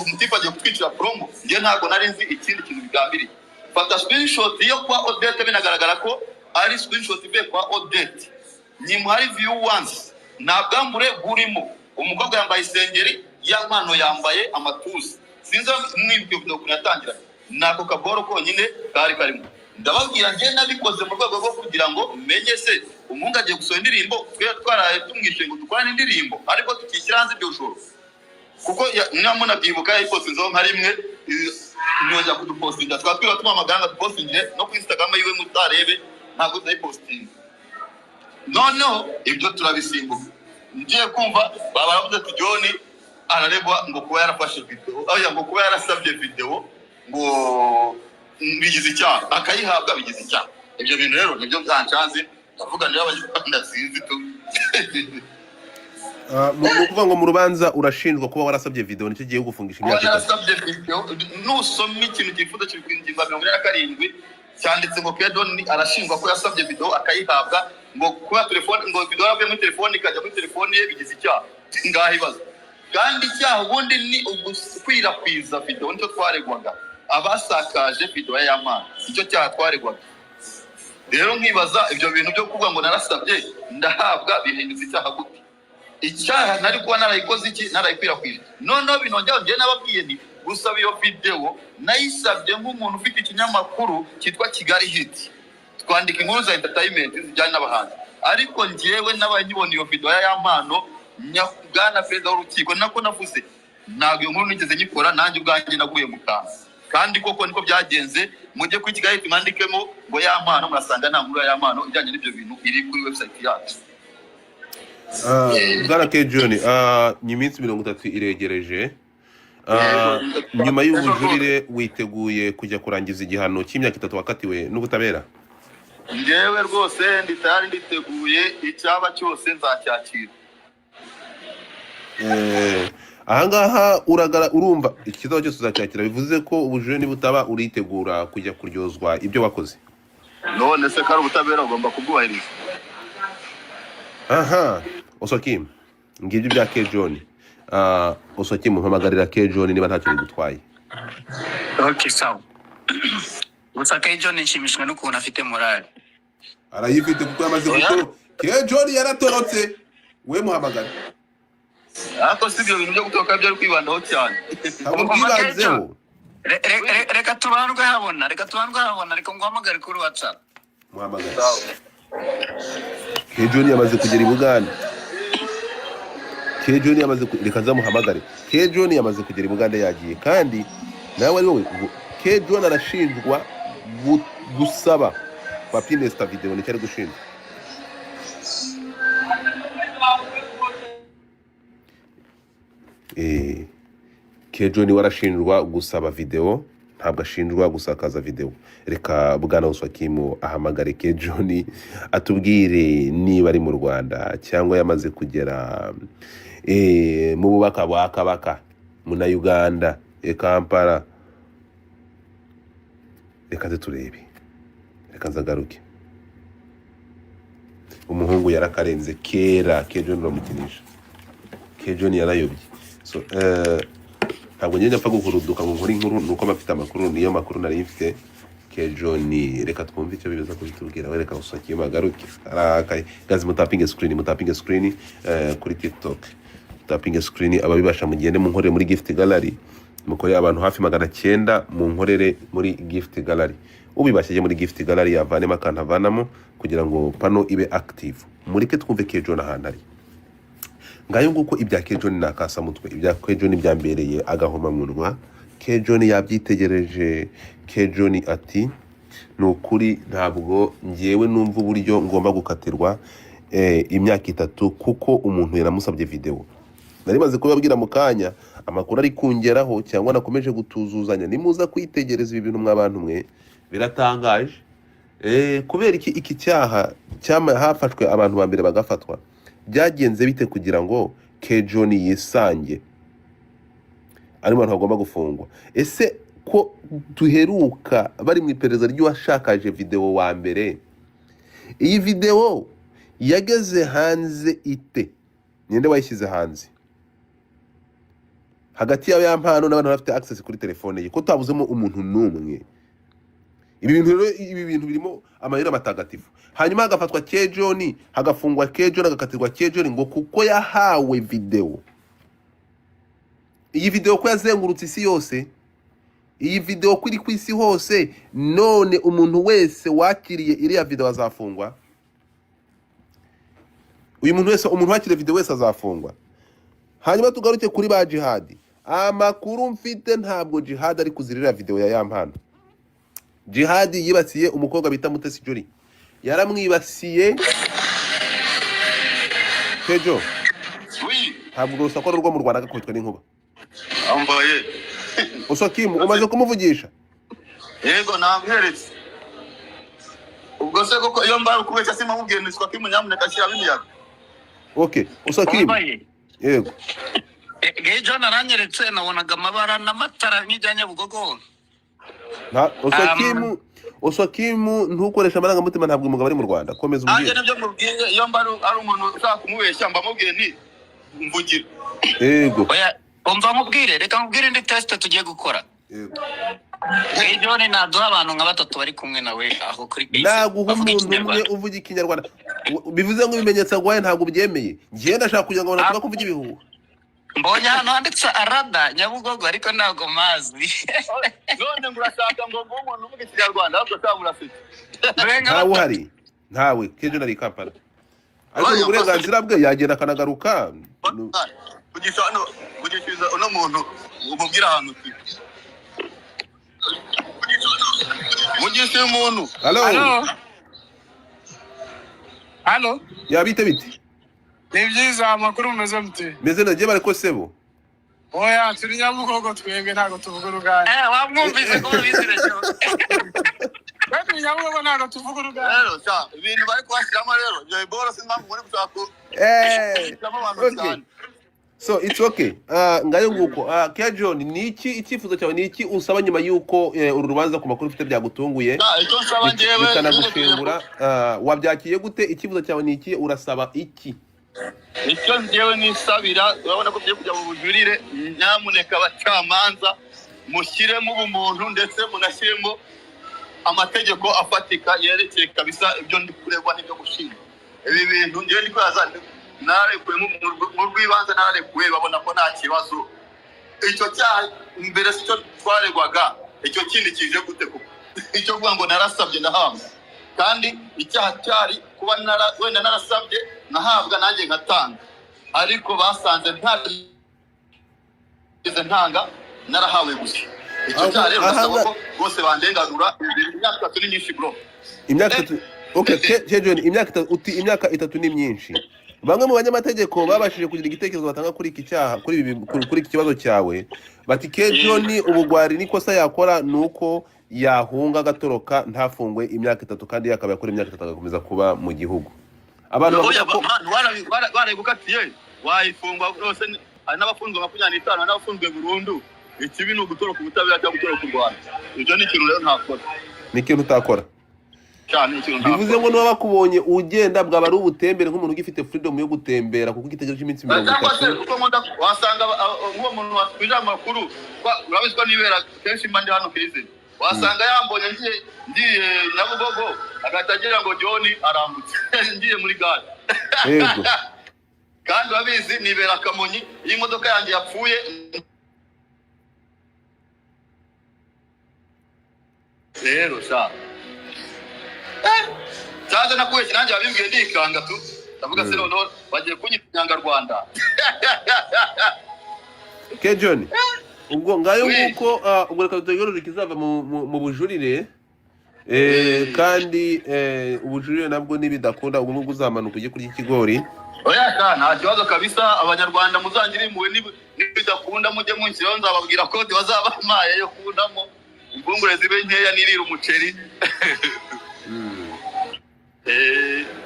umutipa agiye kutwicira promo. Ngiye ntabwo nari nzi ikindi kintu bigambiriye. Fata screenshot yo kwa Odette, binagaragara ko ari screenshot ivuye kwa Odette. Nyimuhari view once, ntabwambure burimo. Umukobwa yambaye isengeri, ya mpano yambaye amatusi. Sinzi mwibuke video kunatangira, nako kaboro konyine kari karimo. Ndababwira ngiye nabikoze mu rwego rwo kugira ngo menye se umunga agiye gusohora indirimbo, twe twaraye tumwishe ngo dukorane indirimbo, ariko tukishyira hanze ibyo shoro. Kuko namuna byibuka yayipostinzeho nka rimwe, nyoja kudupostinga, twatwira tumamaganga dupostingire no ku Instagram yiwe mutarebe, ntabwo ndayipostinga. Noneho ibyo turabisimbuka. Ngiye kumva baravuze ati John araregwa ngo kuba yarafashe video, ngo kuba yarasabye video ngo bigize icyaha, akayihabwa bigize icyaha. Ibyo bintu rero nibyo byanshanze, ndavuga niba abanyarwanda sinzi tu. Nukuvuga ngo mu rubanza urashinjwa kuba warasabye video nicyo giye gufungisha imyaka 3. Warasabye video nusoma ikintu kifuza kiri kwinginga 27 cyanditse ngo Kedon arashinjwa ko yasabye video akayihabwa ngo kuba telefone ngo video yavuye muri telefone ikajya muri telefone ye bigize icyaha ngahibaza kandi icyaha ubundi ni ugukwirakwiza video nicyo twaregwaga abasakaje video ya Yamana icyo cyaha twaregwaga rero nkibaza ibyo bintu byo kuvuga ngo narasabye ndahabwa bihindutse icyaha gute icyaha nari kuba narayikoze iki narayikwirakwije noneho binongera ngiye nababwiye ni gusaba iyo video nayisabye nk'umuntu ufite ikinyamakuru cyitwa Kigali Hit twandika inkuru za entertainment zijyanye n'abahanzi ariko ngiyewe n'abanyibona iyo video ya Yampano nyabwana perezida w'urukiko nako navuze ntabwo iyo nkuru nigeze nyikora nanjye ubwanjye naguye mu kanzu kandi koko niko byagenze mujye kuri Kigali Hit mwandikemo ngo Yampano murasanga nta nkuru ya Yampano ijyanye n'ibyo bintu iri kuri website yacu. Bwana Kejon nyiminsi 30 iregereje nyuma y'ubujurire witeguye kujya kurangiza igihano cy'imyaka 3 wakatiwe n'ubutabera? Ngewe rwose nditari nditeguye icyaba cyose nzacyakira. Ahangaha urumva ikibazo cyose uzacyakira bivuze ko ubujurire nibutaba uritegura kujya kuryozwa ibyo wakoze? None se kari ubutabera ugomba kubwubahiriza. Aha Osokim ngibyo bya Kejon Osokim mpamagarira Kejon niba ntacyo bigutwaye. Okay sawa. Gusa Kejon nshimishwe n'ukuntu afite morale. Arayifite kuko yamaze gukora. Kejon yaratorotse we muhamagara. Ako sibyo bintu byo gutoka byo ari kwibandaho cyane. Abwibanzeho. Reka tubandwe habona reka nguhamagare kuri WhatsApp. Muhamagara. Kejon yamaze kugera i Buganda. Kejon yamaze reka zamuhamagare. Kejon yamaze kugera i Buganda yagiye kandi nawe ari wowe Kejon arashinjwa gusaba papinesta video nicyo ari gushinjwa. Kejon warashinjwa gusaba video ntabwo ashinjwa gusakaza video. Reka Bwana Osokim ahamagare Kejon atubwire niba ari mu Rwanda cyangwa yamaze kugera mu bubaka bwa Kabaka mu na Uganda Kampala. Reka turebe reka nzagaruke. Umuhungu yarakarenze kera Kejon uramukinisha. Kejon yarayobye so ntabwo njye napfa guhuruduka ngo nkore inkuru nuko bafite amakuru niyo makuru nari mfite. Kejon reka twumve icyo bibaza kubitubwira we reka Osokim agaruke arakaye gazi mutapinge screen kuri TikTok tapinge screen ababibasha mugende mu nkorere muri gift gallery mukoreye abantu hafi 900 mu nkorere muri gift gallery ubibashije muri gift gallery yavane makanta vanamo kugira ngo pano ibe active murike twumve Kejon ahantu ari ngayo nguko ibya Kejon nakasa mutwe ibya Kejon byambereye agahoma munwa. Kejon yabyitegereje. Kejon ati nukuri ntabwo ngiyewe numva uburyo ngomba gukatirwa imyaka 3 kuko umuntu yaramusabye video. Nari maze kubabwira mu kanya amakuru ari kungeraho cyangwa nakomeje gutuzuzanya nimuza kwitegereza ibi bintu mwabantu mwe biratangaje. Kubera iki cyaha hafashwe abantu ba mbere bagafatwa byagenze bite kugira ngo Kejon yisange ari abantu bagomba gufungwa? Ese ko duheruka bari mu iperereza ry'uwashakaje video wa mbere, iyi video yageze hanze ite? Ninde wayishyize hanze hagati ya Yampano n'abantu bafite access kuri telefone ye ko tabuzemo umuntu numwe? Ibi bintu birimo amayira matagatifu. Hanyuma hagafatwa Kejon hagafungwa Kejon agakatirwa Kejon ngo kuko yahawe video. Iyi video ko yazengurutse isi yose, iyi video kuri ku isi hose, none umuntu wese wakiriye iriya video azafungwa. Uyu muntu wese umuntu wakiriye video wese azafungwa. Hanyuma tugaruke kuri ba Jihad. Amakuru mfite ntabwo Jihad ari kuzirira video ya Yampano. Jihad yibasiye umukobwa bita Mutesi Jolly. Yaramwibasiye. Kejo. Oui. Ntabwo rusako rwo mu Rwanda gakubitwa n'inkuba. Ambaye. Osokim umaze kumuvugisha? Yego namweretse. Ubwo se koko iyo mbara kubeshya sima mubwiye Osokim nyamuneka ashyira bimiyaga. Okay, Osokim. yego John aranyeretse nabonaga amabara n'amatara nk'ijyanye Bugogo. Oswakimu ntukoresha amarangamutima, ntabwo umugabo ari mu Rwanda. Komeza nanjye umbwire. nibyo mubwiye, iyo mba ari umuntu ushaka kumubeshya mba mubwiye nti mvugira. Yego. Oya, umva mubwire, reka mubwire indi test tugiye gukora. Yego. John naduha abantu nka batatu bari kumwe nawe aho kuri base. Naguha umuntu umwe uvuga ikinyarwanda. Bivuze ngo ibimenyetso agwaye ntabwo byemeye. Ngiye ndashaka kugira ngo abantu bakuvuge ibihuha. Mbonye hano handitse Arada Nyabugogo ariko ntabwo mazi. None ngo urashaka ngo umuntu uvuga ikinyarwanda ahubwo cyamurafite. Ntawe uhari. Ntawe. Kejo nari Kampala. Ariko uburenganzira bwe yagenda akanagaruka. Kugishiza uno muntu umubwira ahantu uti. Mugishe umuntu. Halo. Yabite biti. Ni byiza amakuru meze mute? Meze nagiye bariko sebo. Oya turi Nyabugogo twebwe ntago tuvuga uruganda. Wamwumvise ko bizire cyo. Turi Nyabugogo ntago tuvuga uruganda. Rero cha ibintu bari kwashiramo rero Joy Bora sinamwe muri gushaka. Okay. So it's okay. Ngayo nguko. Kejon niki icyifuzo cyawe niki usaba nyuma yuko uru rubanza ku makuru ufite byagutunguye? Icyo nsaba ngewe bikanagushengura. Wabyakiye gute? Icyifuzo cyawe niki? Urasaba iki? Icyo ngewe nisabira, urabona ko tugiye kujya mu bujurire, nyamuneka abacamanza mushyiremo ubumuntu ndetse munashyiremo amategeko afatika yerekeye kabisa ibyo ndi kuregwa n'ibyo gushinga. Ibi bintu ngewe ndi kwaza narekuye mu rw'ibanze narekuye babona ko nta kibazo. Icyo cyaha mbere cyo twaregwaga, icyo kindi kije gute kuko icyo kuvuga ngo narasabye ndahabwa, kandi icyaha cyari kuba wenda narasabye nahabwa nanjye ngatanga, ariko basanze ntanga narahawe gusa. Icyo cyaha rero basaba ko bose bandenganura. Imyaka 3 ni myinshi bro. Imyaka 3. Okay, Kejon imyaka 3 ni myinshi. Bamwe mu banyamategeko babashije kugira igitekerezo batanga kuri iki cyaha, kuri iki kibazo cyawe, bati Kejon ubugwari nikosa yakora nuko yahunga gatoroka ntafungwe imyaka 3 kandi yakaba yakora imyaka 3 agakomeza kuba mu gihugu. Abantu bavuga ko gukatiye wayifungwa rwose, n'abafunzwe 25 n'abafunzwe burundu. Ikibi ni ugutoroka ubutabera cyangwa gutoroka u Rwanda. Ibyo ni ikintu rero ntakora. Ni ikintu utakora. Cyane ikintu ntakora. Bivuze ngo niba bakubonye ugenda bwaba ari ubutembere nk'umuntu ugifite freedom yo gutembera kuko igitegereje iminsi 30. Kuko wasanga uwo muntu wasubije amakuru urabizwa nibera kenshi mandi hano keze. Wasanga yambonye ngiye Nyabugogo agatagira ngo John arambutse ngiye muri gare. Yego. Kandi wabizi nibera Kamonyi, iyi modoka yanjye yapfuye. Rero sha cyaje nakuye kinanje babimbwiye ndikanga tu ndavuga se none bagiye kunyita Nyarwanda. Kejon ubwo ngayo nguko ubwo reka tutegereje kizava mu bujurire kandi ubujurire nabwo nibidakunda ubwo nubwo uzamanuka ujye kuri ikigori. Oya nta kibazo kabisa, abanyarwanda muzangire impuhwe nibidakunda mujye munshyiraho nzababwira kode bazabamaye yo kundamo imbungure zibe nkeya nirira umuceri.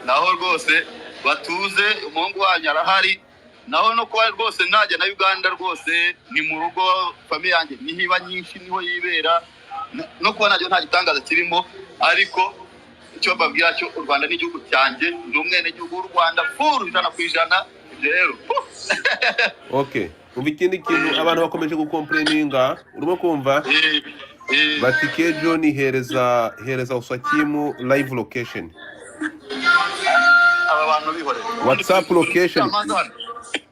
Naho rwose batuze, umuhungu wanyu arahari. Naho no kuba rwose najya na Uganda rwose ni mu rugo, famille yanjye nihiba nyinshi niho yibera, no kuba najya nta gitangaza kirimo, ariko icyo babwira cyo u Rwanda n'igihugu cyanjye, ndi umwene gihugu w'u Rwanda full 100%. Rero okay, ubu ikindi kintu abantu bakomeje gukomplaininga urimo kumva bati Kejon hereza Oswakimu live location. Aba bantu bihore WhatsApp location.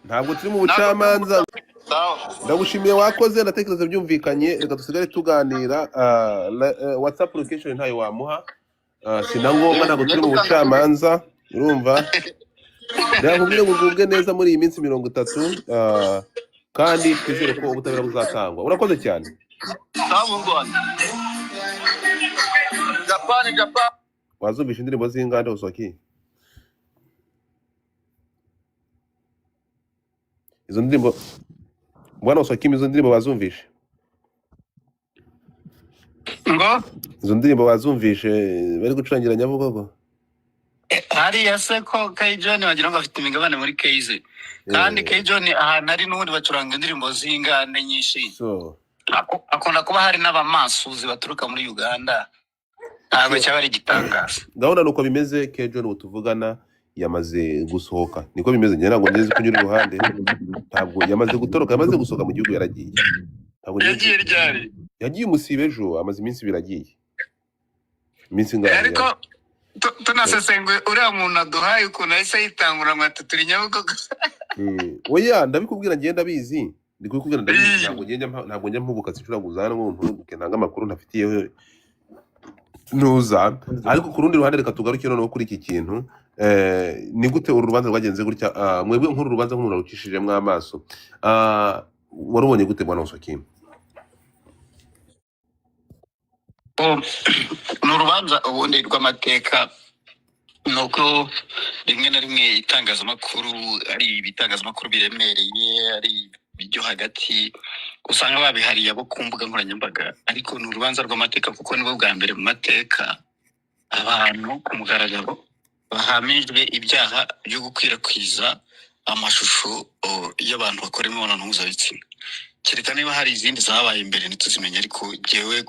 Ntabwo turi mu bucamanza. Ndagushimiye wakoze, ndatekereza byumvikanye, reka dusigare tuganira. WhatsApp location ntayo wamuha. Sinangomba ntabwo turi mu bucamanza, urumva? Ndakubwira ngo ugubwe neza muri iyi minsi 30 kandi twizere ko ubutabera buzatangwa. Urakoze cyane. Japan. Wazumvisha indirimbo z'inganda Oswaki? Izo ndirimbo Bwana Oswaki, izo ndirimbo bazumvisha? Ngo izo ndirimbo bazumvishe bari gucurangira Nyabugogo? hariya se ko K-John wagira ngo afite imigabane muri Keize kandi K-John ahantu ari n'ubundi bacuranga indirimbo z'ingane nyinshi akunda kuba hari n'abamasuzi baturuka muri Uganda ntabwo cyaba ari igitangaza. Ndabona nuko bimeze. K-John utuvugana yamaze gusohoka, niko bimeze. Njye ntabwo nzi kunyura iruhande, ntabwo yamaze gutoroka, yamaze gusohoka mu gihugu. Yaragiye. Yagiye ryari? Yagiye umusibe ejo, amaze iminsi biragiye. Iminsi ngaho. Ariko tunasesenguye uriya muntu aduhaye ukuntu ahise yitangura amata turi Nyabugogo. Oya ndabikubwira ngenda bizi. Ndi kubikubwira ndabizi, ntabwo njya mpubuka sinshobora kuzana nk'umuntu nanga amakuru ntafitiye nuza. Ariko ku rundi ruhande reka tugaruke noneho kuri iki kintu. Ni gute uru rubanza rwagenze gutya? Mwebwe nk'uru rubanza nk'ururucishijemo amaso, warubonye gute bwana Osokim? Ni urubanza ubundi rw'amateka, nuko rimwe na rimwe itangazamakuru ari ibitangazamakuru biremereye, ari ibyo hagati usanga babihariye abo ku mbuga nkoranyambaga, ariko ni urubanza rw'amateka kuko nibwo bwa mbere mu mateka abantu ku mugaragaro bahamijwe ibyaha byo gukwirakwiza amashusho y'abantu bakora imibonano mpuzabitsina. Kereka niba hari izindi zabaye imbere ntituzimenye, ariko jyewe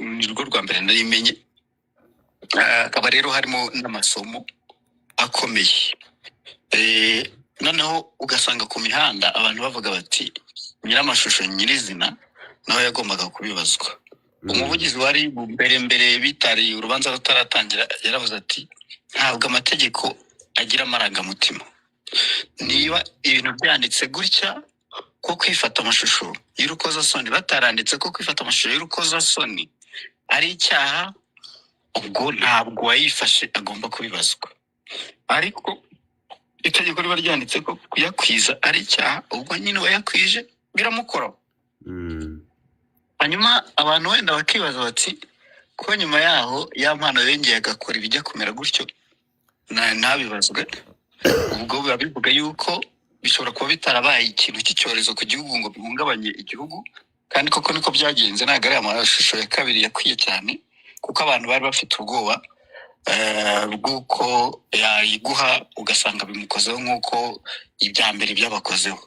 ni rwo rwa mbere narimenye. Akaba rero harimo n'amasomo akomeye. Noneho ugasanga ku mihanda abantu bavuga bati nyiramashusho nyirizina nawe yagombaga kubibazwa. Umuvugizi wari mbere bitari urubanza rutaratangira yaravuze ati ntabwo amategeko agira amarangamutima. Niba ibintu byanditse gutya ko kwifata amashusho y'urukozasoni, bataranditse ko kwifata amashusho y'urukozasoni ari icyaha, ubwo ntabwo wayifashe agomba kubibazwa. Ariko itegeko riba ryanditse ko kuyakwiza ari icyaha, ubwo nyine wayakwije biramukora. Hanyuma abantu wenda bakibaza bati ko nyuma yaho ya mpano yongeye agakora ibijya kumera gutyo ntabibazwe. Ubwo biba bivuga yuko bishobora kuba bitarabaye ikintu cy'icyorezo ku gihugu ngo bihungabanye igihugu, kandi koko niko byagenze. Ntabwo ari amashusho ya kabiri yakwiye cyane, kuko abantu bari bafite ubwoba bw'uko yayiguha ugasanga bimukozeho nk'uko ibya mbere byabakozeho.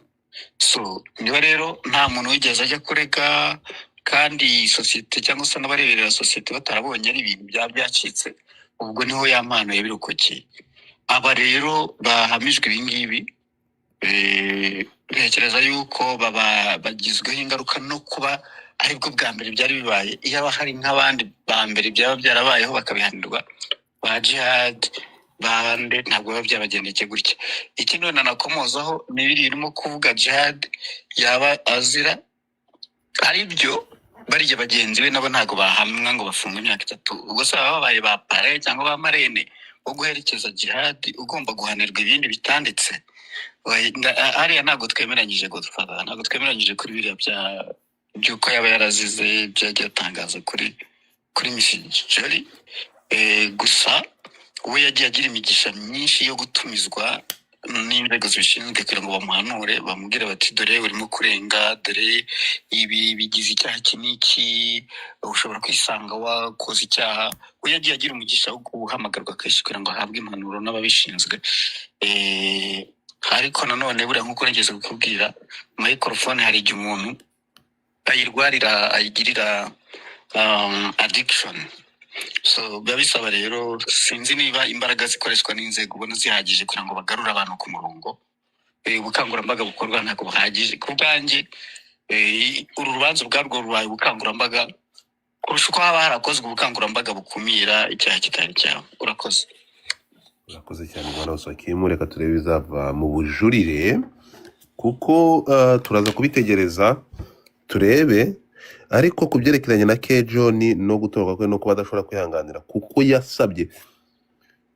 So niba rero nta muntu wigeze ajya kurega, kandi sosiyete cyangwa se n'abareberera sosiyete batarabonye ari ibintu byacitse, ubwo niho ya mpano yabirokokeye. Aba rero bahamijwe ibingibi, ntekereza yuko baba bagizweho ingaruka no kuba aribwo bwa mbere byari bibaye. Iyo haba hari nk'abandi ba mbere byaba byarabayeho bakabihanirwa, ba Jihad bande ntabwo biba byabagendekeye gutya. Ikindi wenda nakomozaho ni birimo kuvuga Jihad yaba azira ari byo bariye bagenzi be nabo ntabwo bahamwa ngo bafungwe imyaka 3. Ubwo se baba babaye ba pare cyangwa ba marene wo guherekeza Jihad ugomba guhanirwa ibindi bitanditse. Hariya ntabwo twemeranyije Godfather, ntabwo twemeranyije kuri biriya by'uko yaba yarazize byagiye atangaza kuri Miss Jolly. Gusa we yagiye agira imigisha myinshi yo gutumizwa n'inzego zibishinzwe kugira ngo bamuhanure, bamubwire bati dore urimo kurenga, dore ibi bigize icyaha kiniki, ushobora kwisanga wakoze icyaha. We yagiye agira umugisha wo guhamagarwa kenshi kugira ngo ahabwe impanuro n'ababishinzwe. Ariko nanone buriya nk'uko nigeze kukubwira, microphone hari igihe umuntu ayirwarira ayigirira addiction. So biba bisaba rero, sinzi niba imbaraga zikoreshwa n'inzego ubona zihagije kugira ngo bagarure abantu ku murongo. Ubukangurambaga bukorwa ntabwo buhagije ku bwanjye. Uru rubanza ubwarwo rubaye ubukangurambaga kurusha uko haba harakozwe ubukangurambaga bukumira icyaha kitari cyawe. Urakoze. Urakoze cyane bwana Osokim. Reka turebe bizava mu bujurire, kuko turaza kubitegereza turebe. Ariko kubyerekeranye na K-John no gutorwa kwe no kuba adashobora kwihanganira, kuko yasabye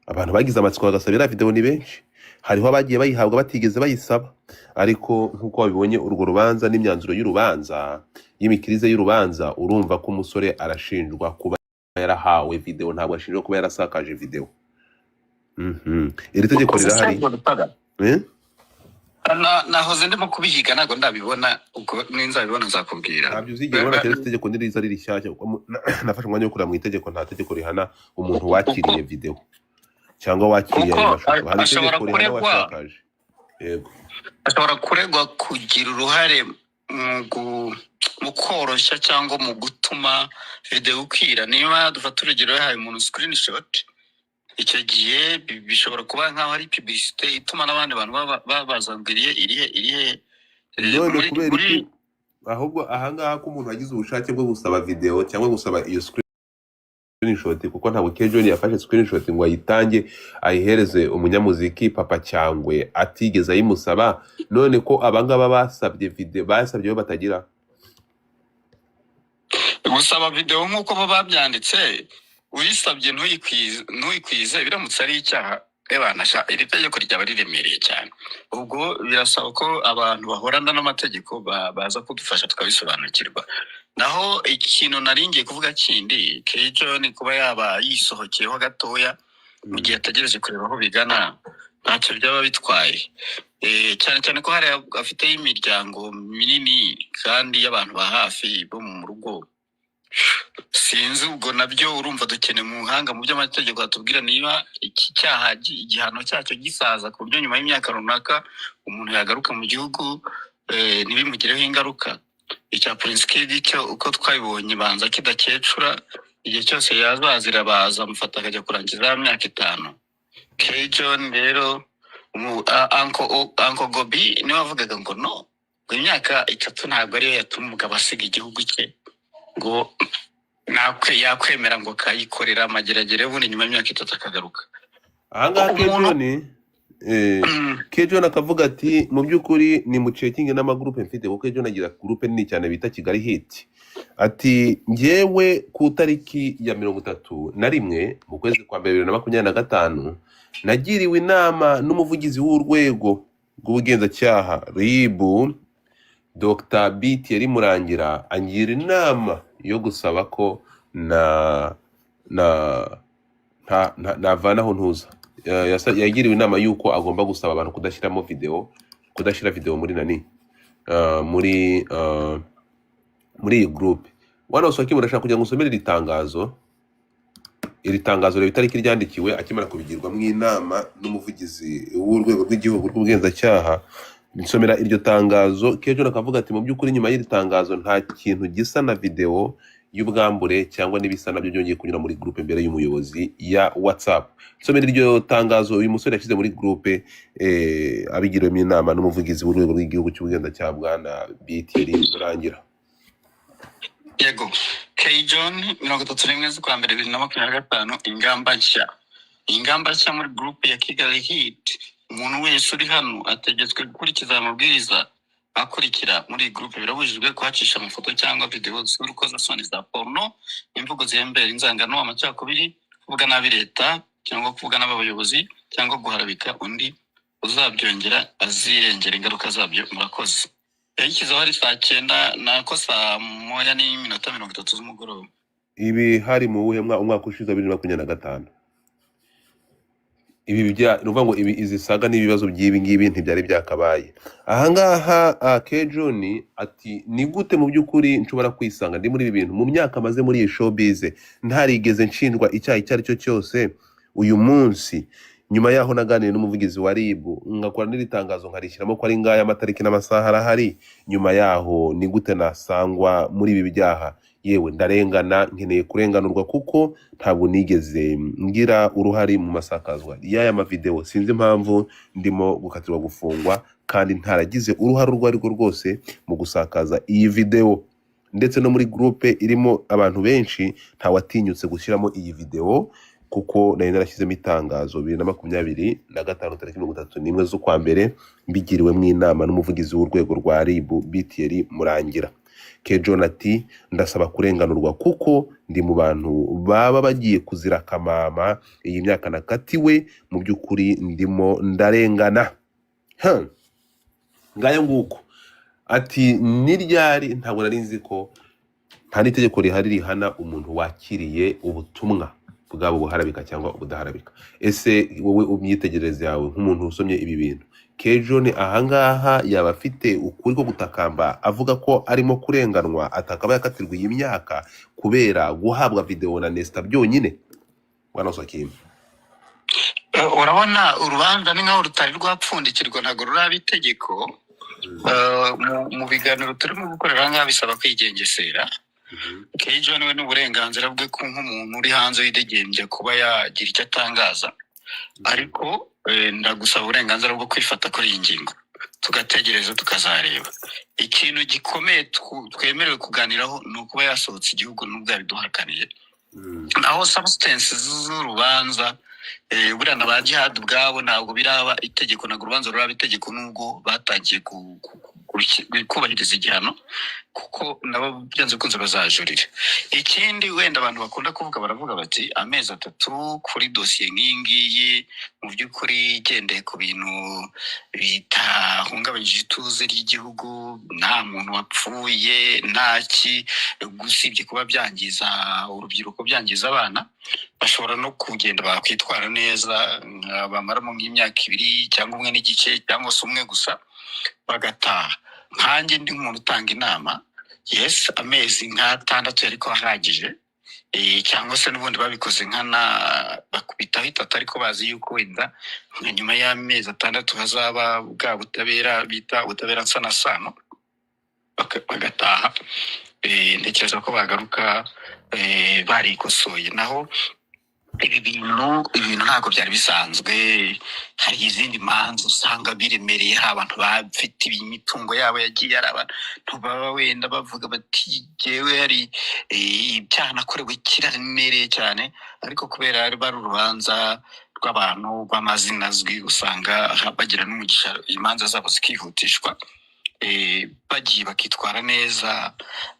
abantu bagize amatsiko bagasabira video ni benshi. Hariho abagiye bayihabwa batigeze bayisaba, ariko nkuko wabibonye urwo rubanza n'imyanzuro y'urubanza y'imikirize y'urubanza, urumva ko umusore arashinjwa kuba yarahawe video, ntabwo ashinjwa kuba yarasakaje video. Iri tegeko rirahari. Nahoze ndimo kubihiga ntabwo ndabibona, ubwo ninzabibona nzakubwira. Ntabyo uzigera ubona cyane itegeko ndiriza riri shyashya. Nafashe umwanya wo kureba mu itegeko, nta tegeko rihana umuntu wakiriye video cyangwa wakiriye ayo mashusho hari ashobora itegeko rihana kuregwa wasakaje. Yego, ashobora kuregwa kugira uruhare mu koroshya cyangwa mu gutuma video ukwira. Niba dufata urugero yahaye umuntu screenshot, icyo gihe bishobora kuba nk'aho ari publicité ituma n'abandi bantu babazangiriye irihe none kubera iki ahubwo ahangaha ko umuntu agize ubushake bwo gusaba video cyangwa gusaba iyo screenshot, kuko ntabwo Kejon yafashe screenshot ngo ayitange ayihereze umunyamuziki Papa Cyangwe atigeze ayimusaba, none ko abangaba basabye video basabye batagira gusaba video nk'uko bo babyanditse, uyisabye ntuyikwize biramutse ari icyaha. Iri tegeko ryaba riremereye cyane, ubwo birasaba ko abantu bahorana n'amategeko baza kudufasha tukabisobanukirwa. Naho ikintu naringiye kuvuga kindi, Kejon kuba yaba yisohokeyeho gatoya mu gihe ategereje kureba aho bigana, ntacyo byaba bitwaye, cyane cyane ko hari afite imiryango minini kandi y'abantu ba hafi bo mu rugo. Sinzi ubwo nabyo urumva dukeneye mu buhanga mu by'amategeko atubwira niba iki cyaha igihano cyacyo gisaza ku buryo nyuma y'imyaka runaka umuntu yagaruka mu gihugu ntibimugireho ingaruka. Icya Prince Kid cyo uko twabibonye banza kidakecura, igihe cyose yazazira baza mufata akajya kurangiza imyaka 5. Kejon rero Uncle Gobi niwe wavugaga ngo no, ngo imyaka 3 ntabwo ariyo yatuma umugabo asiga igihugu cye, ngo yakwemera ngo kayikorera amageragere ubundi nyuma y'imyaka 3 akagaruka. Ahangaha Kejon akavuga ati mu by'ukuri ni mu cekinge n'amagroupe mfite, kuko Kejon agira groupe nini cyane bita Kigali Hit. Ati njyewe ku tariki ya 31 mu kwezi kwa 2025 nagiriwe inama n'umuvugizi w'urwego rw'ubugenzacyaha RIB Dr. BTR Murangira, angira inama yo gusaba ko navanaho ntuza. Yagiriwe inama yuko agomba gusaba abantu kudashyira video muri iyi groupe. Wana usaki murashaka kujya ngusomera iri tangazo rero itariki ryandikiwe akimara kubigirwamo inama n'umuvugizi w'urwego rw'igihugu rw'ubugenzacyaha. Nsomera iryo tangazo. Kejon akavuga ati mu by'ukuri nyuma y'iri tangazo nta kintu gisa na video y'ubwambure cyangwa n'ibisa nabyo byongeye kunyura muri groupe mbere y'umuyobozi ya WhatsApp. Nsomera iryo tangazo uyu musore yashyize muri groupe abigiriwemo inama n'umuvugizi w'urwego rw'igihugu cy'ubugenzacyaha bwana BTR Murangira. Yego, Kejon 31/1/2025 ingamba nshya muri groupe ya Kigali Hit. Umuntu wese uri hano ategetswe gukurikiza amabwiriza akurikira muri groupe. Birabujijwe kuhacisha amafoto cyangwa video z'urukozasoni za porno, imvugo zihembera inzangano, amacakubiri, kuvuga nabi leta cyangwa kuvuga n'abayobozi cyangwa guharabika undi, uzabyongera azirengera ingaruka zabyo. Murakoze. Yakizaho ari saa 9 nako saa 1:30 z'umugoroba. Ibi hari mu umwaka ushize 2025. Ibi nuvuga ngo izi saga n'ibibazo by'ibi ngibi ntibyari byakabaye. Ahangaha Kejon ati ni gute mu by'ukuri nshobora kwisanga ndi muri ibi bintu mu myaka maze muri iyi showbiz ntarigeze nshinjwa icyaha icyo ari cyo cyose. Uyu munsi nyuma yaho naganiriye n'umuvugizi wa RIB ngakora n'iri tangazo nkarishyiramo ko ari ngaya amatariki n'amasaha arahari, nyuma yaho ni gute nasangwa muri ibi byaha? Yewe ndarengana, nkeneye kurenganurwa kuko ntabwo nigeze ngira uruhari mu masakazwa y'aya mavideo. Sinzi impamvu ndimo gukatirwa gufungwa kandi ntaragize uruhare urwo ariko rwose mu gusakaza iyi video. Ndetse no muri groupe irimo abantu benshi ntawatinyutse gushyiramo iyi video kuko nari narashyizemo itangazo 2025 tariki 31 z'ukwa mbere mbigiriwemo inama n'umuvugizi w'urwego rwa RIB BTR Murangira. Kejon ati ndasaba kurenganurwa kuko ndi mu bantu baba bagiye kuzira kamama iyi myaka nakatiwe, mu by'ukuri ndimo ndarengana. Ngaya nguko ati niryari ntabwo nari nzi ko nta n'itegeko rihari rihana umuntu wakiriye ubutumwa bwabo buharabika cyangwa ubudaharabika. Ese wowe umyitegereze yawe nk'umuntu usomye ibi bintu, Kejon ahangaha yaba afite ukuri ko gutakamba avuga ko arimo kurenganwa atakaba yakatirwa iyi myaka kubera guhabwa video na Nesta byonyine? Bwana Usakimwe. urabona urubanza ni nkaho rutari rwapfundikirwa ntabwo ruraba itegeko. Mu biganiro turimo gukorera ngaha bisaba kwigengesera. John we n'uburenganzira bwe ko nk'umuntu uri hanze yidegembye kuba yagira icyo atangaza, ariko ndagusaba uburenganzira bwo kwifata kuri iyi ngingo tugategereza tukazareba. Ikintu gikomeye twemerewe kuganiraho ni ukuba yasohotse igihugu n'ubwo yabiduhakaniye, naho substance z'urubanza buriya na ba Jihad ubwabo ntabwo biraba itegeko, ntabwo urubanza ruraba itegeko nubwo batangiye kubahiriza igihano, kuko nabo byanze bikunze bazajurira. Ikindi wenda abantu bakunda kuvuga baravuga bati amezi 3 kuri dosiye nk'ingiyi mu by'ukuri igendeye ku bintu bitahungabanyije ituze ry'igihugu, nta muntu wapfuye, ntaki, gusibye kuba byangiza urubyiruko, byangiza abana, bashobora no kugenda bakwitwara neza bamaramo nk'imyaka 2 cyangwa 1 n'igice cyangwa se 1 gusa bagataha. Nkanjye ndi umuntu utanga inama, yes amezi nk'6 ariko ahagije, cyangwa se n'ubundi babikoze nkana bakubitaho 3 ariko bazi yuko wenda nyuma y'amezi 6 hazaba bwa butabera bita ubutabera nsanasano bagataha. Ntekereza ko bagaruka barikosoye. Naho ibi bintu ntabwo byari bisanzwe. Hari izindi manza usanga biremereye, hari abantu bafite imitungo yabo yagiye, ari abantu baba wenda bavuga bati jewe hari ibyaha nakorewe kiraremereye cyane, ariko kubera ari bari urubanza rw'abantu rw'amazina azwi usanga bagira n'umugisha imanza zabo zikihutishwa, bagiye bakitwara neza.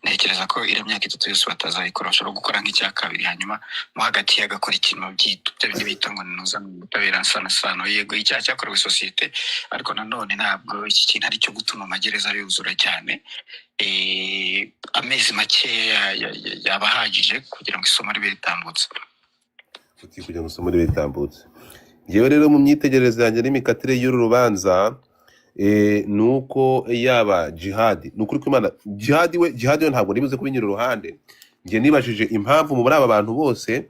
Ntekereza ko iriya myaka 3 yose batazayikora, bashobora gukora nk'icya kabiri, hanyuma mo hagati yagakora ikintu by'ibyo bita ngo nuza mu butabera nsanasano. Yego icyaha cyakorewe sosiyete, ariko nanone ntabwo iki kintu ari cyo gutuma amagereza yuzura cyane. Amezi make yabahagije kugira ngo isomo ribe ritambutse. kugira ngo isomo ribe ritambutse. Yewe rero mu myitegerereze yanjye n'imikatire y'uru rubanza, nuko yaba Jihad, nukuri ko Imana Jihad we ntabwo nibuze kubinyira uruhande. Ngiye nibajije impamvu muri aba bantu bose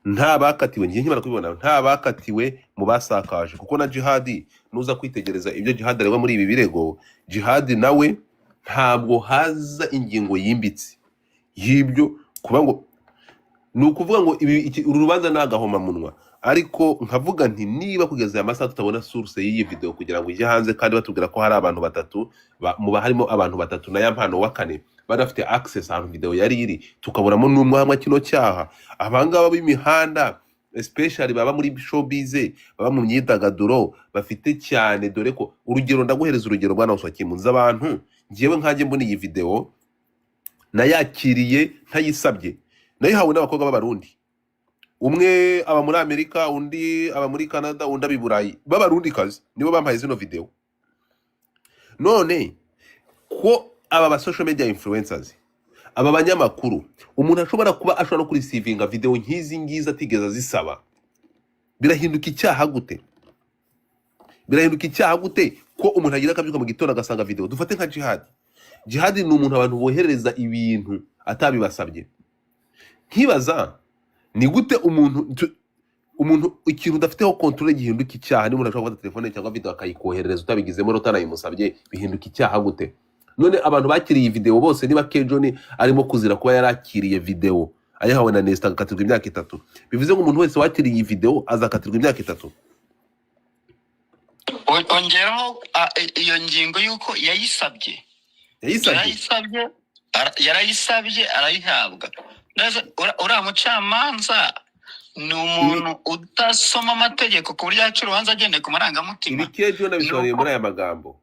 nta bakatiwe, ngiye nkimara kubibona nta bakatiwe mu basakaje, kuko na Jihad nuza kwitegereza ibyo Jihad areba muri ibi birego, Jihad nawe ntabwo haza ingingo yimbitse y'ibyo kuba ngo nukuvuga ngo uru rubanza nagahoma munwa. Ariko nkavuga nti niba kugeza aya masaha tutabona source y'iyi video kugira ngo ije hanze, kandi batubwira ko hari abantu 3 muba harimo abantu 3 na ya mpano wa 4 badafite access ahantu video yari iri, tukaburamo n'umwe hamwe kino cyaha. Abangaba b'imihanda especially baba muri showbiz, baba mu myidagaduro bafite cyane, dore ko urugero ndaguhereza urugero bwana Usakimunza, abantu ngiyewe nkanjye mbona iyi video nayakiriye ntayisabye, nayihawe n'abakobwa b'abarundi. Umwe aba muri Amerika, undi aba muri Canada, undi abi Burayi, b'abarundi kazi nibo bampaye zino video. None ko aba ba social media influencers, aba banyamakuru, umuntu ashobora no kurisivinga video nk'izi ngiza atigeza zisaba, birahinduka icyaha gute? Birahinduka icyaha gute ko umuntu agira akabyuka mu gitondo agasanga video? Dufate nka Jihad ni umuntu abantu boherereza ibintu atabibasabye. Nkibaza ni gute umuntu ikintu udafiteho control gihinduka icyaha? Ni umuntu ashobora gufata telefone cyangwa video akayikoherereza utabigizemo utanayimusabye, bihinduka icyaha gute? None abantu bakiriye video bose, niba John arimo kuzira kuba yarakiriye video ayahawe na Nesta agakatirwa imyaka 3, bivuze ngo umuntu wese wakiriye iyi video azakatirwa imyaka 3. Ongeraho iyo ngingo yuko yarayisabye arayihabwa. Uriya mucamanza ni umuntu udasoma amategeko ku buryo yaca urubanza agendeye ku marangamutima. Ibi John abisobanuriye muri aya magambo.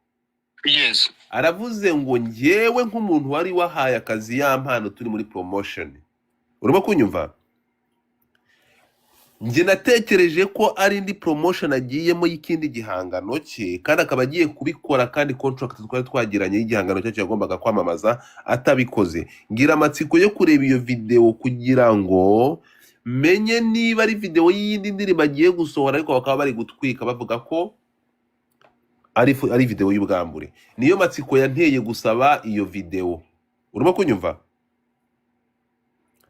Yes. Aravuze ngo njyewe nk'umuntu wari wahaye akazi ya mpano turi muri promotion, urimo kunyumva, njye natekereje ko ari indi promotion agiyemo y'ikindi gihangano cye, kandi akaba agiye kubikora, kandi contract twari twagiranye y'igihangano cye yagombaga kwamamaza atabikoze. Ngira amatsiko yo kureba iyo video kugira ngo menye niba ari video y'indi ndirimbo agiye gusohora, ariko bakaba bari gutwika bavuga ko ari video y'ubwambure. Niyo matsiko yanteye gusaba iyo video, urimo kunyumva.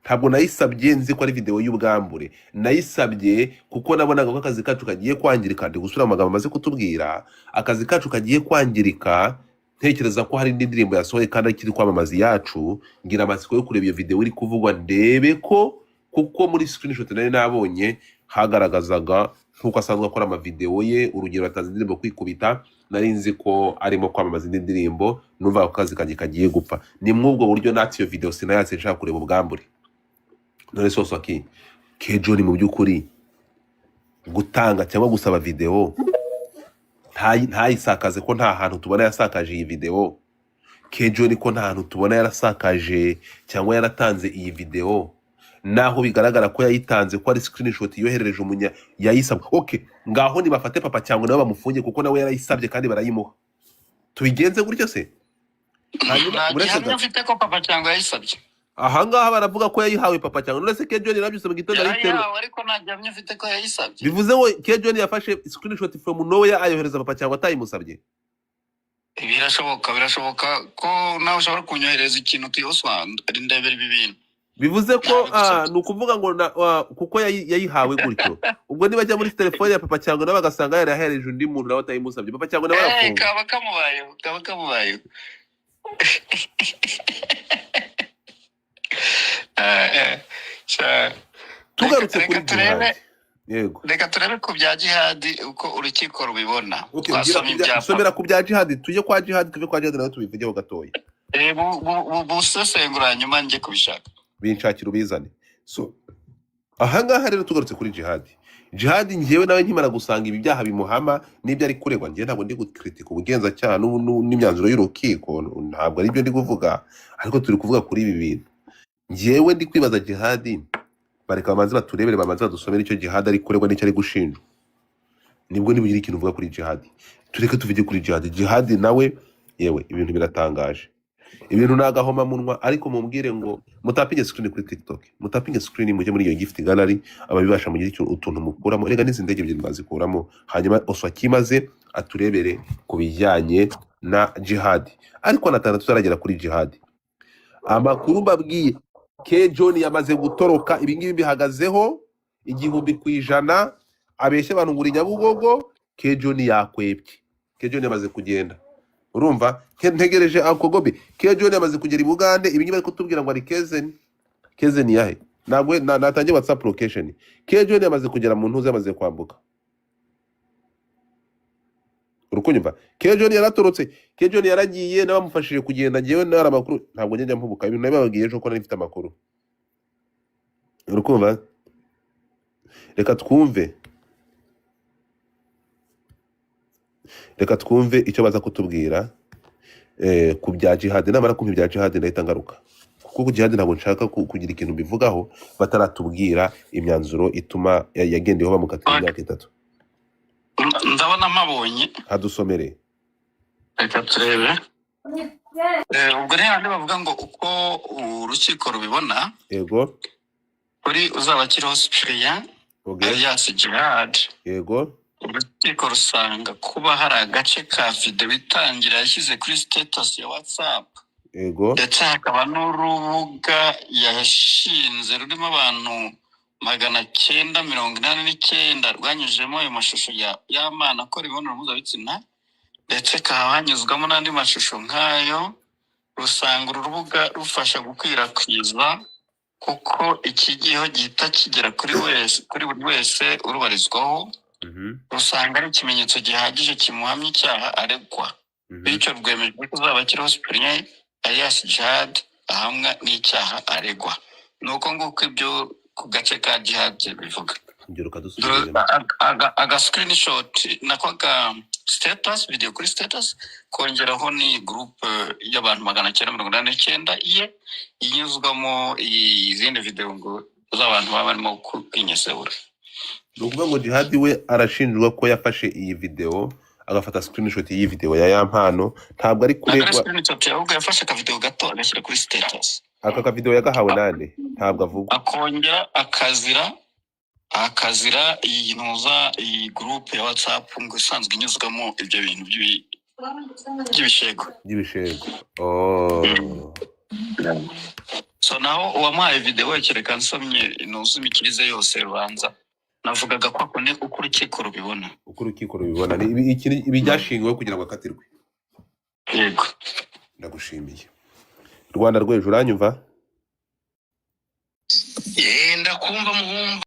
ntabwo nayisabye nzi ko ari video y'ubwambure, nayisabye kuko nabonaga ko akazi kacu kagiye kwangirika. Ndi gusura amagambo amaze kutubwira, akazi kacu kagiye kwangirika, ntekereza ko hari indi ndirimbo yasohoye kandi akiri kwamamaza yacu, ngira amatsiko yo kureba iyo video iri kuvugwa ndebe ko, kuko muri screenshot nari nabonye hagaragazaga nkuko asanzwe akora amavideo ye, urugero atanze indirimbo kwikubita, nari nzi ko arimo kwamamaza indi ndirimbo, numva ko akazi kanjye kagiye gupfa. Ni mwubwo buryo natse iyo video sinayatse nshaka kureba ubwambure. None soso aki K-John mu by'ukuri gutanga cyangwa gusaba video ntayisakaze, ko nta hantu tubona yasakaje iyi video. K-John ko nta hantu tubona yarasakaje cyangwa yaratanze iyi video, naho bigaragara ko yayitanze, ko ari screenshot yoherereje umunya yayisabwa. Okay, ngaho nibafate Papa Cyangwe nabo bamufunge kuko nawe yarayisabye kandi barayimuha. Tubigenze gutyo se? Hanyuma gihamya mfite ko Papa Cyangwe yayisabye. Ahangaha baravuga ko yayihawe Papa Cyangwe. None se K-John yarabyuse mu gitondo ariko ariko nta gihamya mfite ko yayisabye. Bivuze ngo K-John yafashe screenshot from nowhere ayohereza Papa Cyangwe atayimusabye. Birashoboka ko nawe ushobora kunyohereza ikintu tuyoswa ndebera ibi bintu. Bivuze ko nukuvuga ngo kuko yayihawe gutyo. Ubwo niba ajya muri telefone ya Papa Cyangwe nawe bagasanga yarahereje undi muntu nawe atayimusabye, Papa Cyangwe nawe arafunga. Kaba kamubaye. Tugarutse kuri Jihad. Yego. Reka turebe ku bya Jihad uko urukiko rubibona. Somera ku bya Jihad, tujye kwa Jihad, tuve kwa Jihad nawe tubivugeho gatoya. Busesengura nyuma nje kubishaka. Binshakira ubizane. So ahangaha rero tugarutse kuri Jihad. Jihad ngewe nawe nkimara gusanga ibi byaha bimuhama n'ibyo ari kuregwa, ngiye ntabwo ndi gukritika ubugenzacyaha n'imyanzuro y'urukiko, ntabwo ari byo ndi kuvuga, ariko turi kuvuga kuri ibi bintu. Ngewe ndi kwibaza Jihad, bareka bamaze baturebere, bamaze badusomera icyo Jihad ari kuregwa n'icyo ari gushinjwa, nibwo nibugira ikintu uvuga kuri Jihad. Tureke tuvuge kuri Jihad. Jihad nawe yewe ibintu biratangaje, ibintu nagahoma munwa, ariko mumbwire ngo mutapinge screen kuri TikTok, mutapinge screen mujye muri iyo gift gallery, ababibasha mugira icyo utuntu mukuramo. Rega n'izi ndege ebyiri bazikuramo, hanyuma Oswakimaze aturebere ku bijyanye na Jihad. Ariko natana tuzaragera kuri Jihad. Amakuru mbabwiye, K-John yamaze gutoroka, ibi ngibi bihagazeho 100%, abeshye abantu nguri Nyabugogo. K-John yakwebye, K-John yamaze kugenda. Urumva ntegereje akogobe. K-John yamaze kugera i Bugande, ibi ngibi bari kutubwira ngo ari Kezen yahe, nagwe natangiye WhatsApp location. K-John yamaze kugera mu ntuze, yamaze kwambuka. Urukunyumva, K-John yaratorotse, K-John yaragiye n'abamufashije kugenda. Ngewe nara amakuru ntabwo njya mpubuka, ibintu nababwiye ejo ko nari mfite amakuru. Urukumva, reka twumve icyo baza kutubwira ku bya Jihad. Namara kumva ibya Jihad ndahita ngaruka, kuko ku Jihad ntabwo nshaka kugira ikintu bivugaho bataratubwira imyanzuro ituma yagendeyeho bamukatira imyaka 3. Ndabona mabonye hadusomere. Reka turebe. Ubwo rero handi bavuga ngo uko urukiko rubibona, yego, kuri uzaba kiriho Cyprien alias Jihad, yego, urukiko rusanga kuba hari agace ka video itangira yashyize kuri status ya WhatsApp, yego, ndetse hakaba n'urubuga yashinze rurimo abantu 989 rwanyujemo ayo mashusho y'amana akora imibonano mpuzabitsina, ndetse hakaba hanyuzwamo n'andi mashusho nk'ayo. Rusanga uru rubuga rufasha gukwirakwiza kuko ikigiyeho gihita kigera kuri buri wese urubarizwaho. Rusanga ari ikimenyetso gihagije kimuhamya icyaha aregwa, bityo rwemeje ko uzaba kiriho Cyprien alias Jihad ahamwa n'icyaha aregwa. Nuko nguko ibyo ku gace ka Jihad bivuga. Aga screenshot nako ga status, video kuri status, kongeraho ni group y'abantu 989 iye inyuzwamo izindi video ngo z'abantu baba barimo kwinyesebura. Nukuvuga ngo Jihad we arashinjwa ko yafashe iyi video, agafata screenshot y'iyi video ya yampano. Ntabwo ari kuregwa screenshot ahubwo yafashe ka video gato agashyira kuri status. Aka ka video yagahawe nande ntabwo avuga, akongera akazira iyi ntuza iyi group ya WhatsApp ngo isanzwe inyuzwamo ibyo bintu by'ibishego. so naho uwamuhaye video kereka nsomye inuzu imikirize yose rubanza navugaga ko akone uko urukiko rubibona ibi byashingiweho kugira ngo akatirwe. Yego ndagushimiye. Rwanda rw'ejo uranyumva? ndakumva muhumva.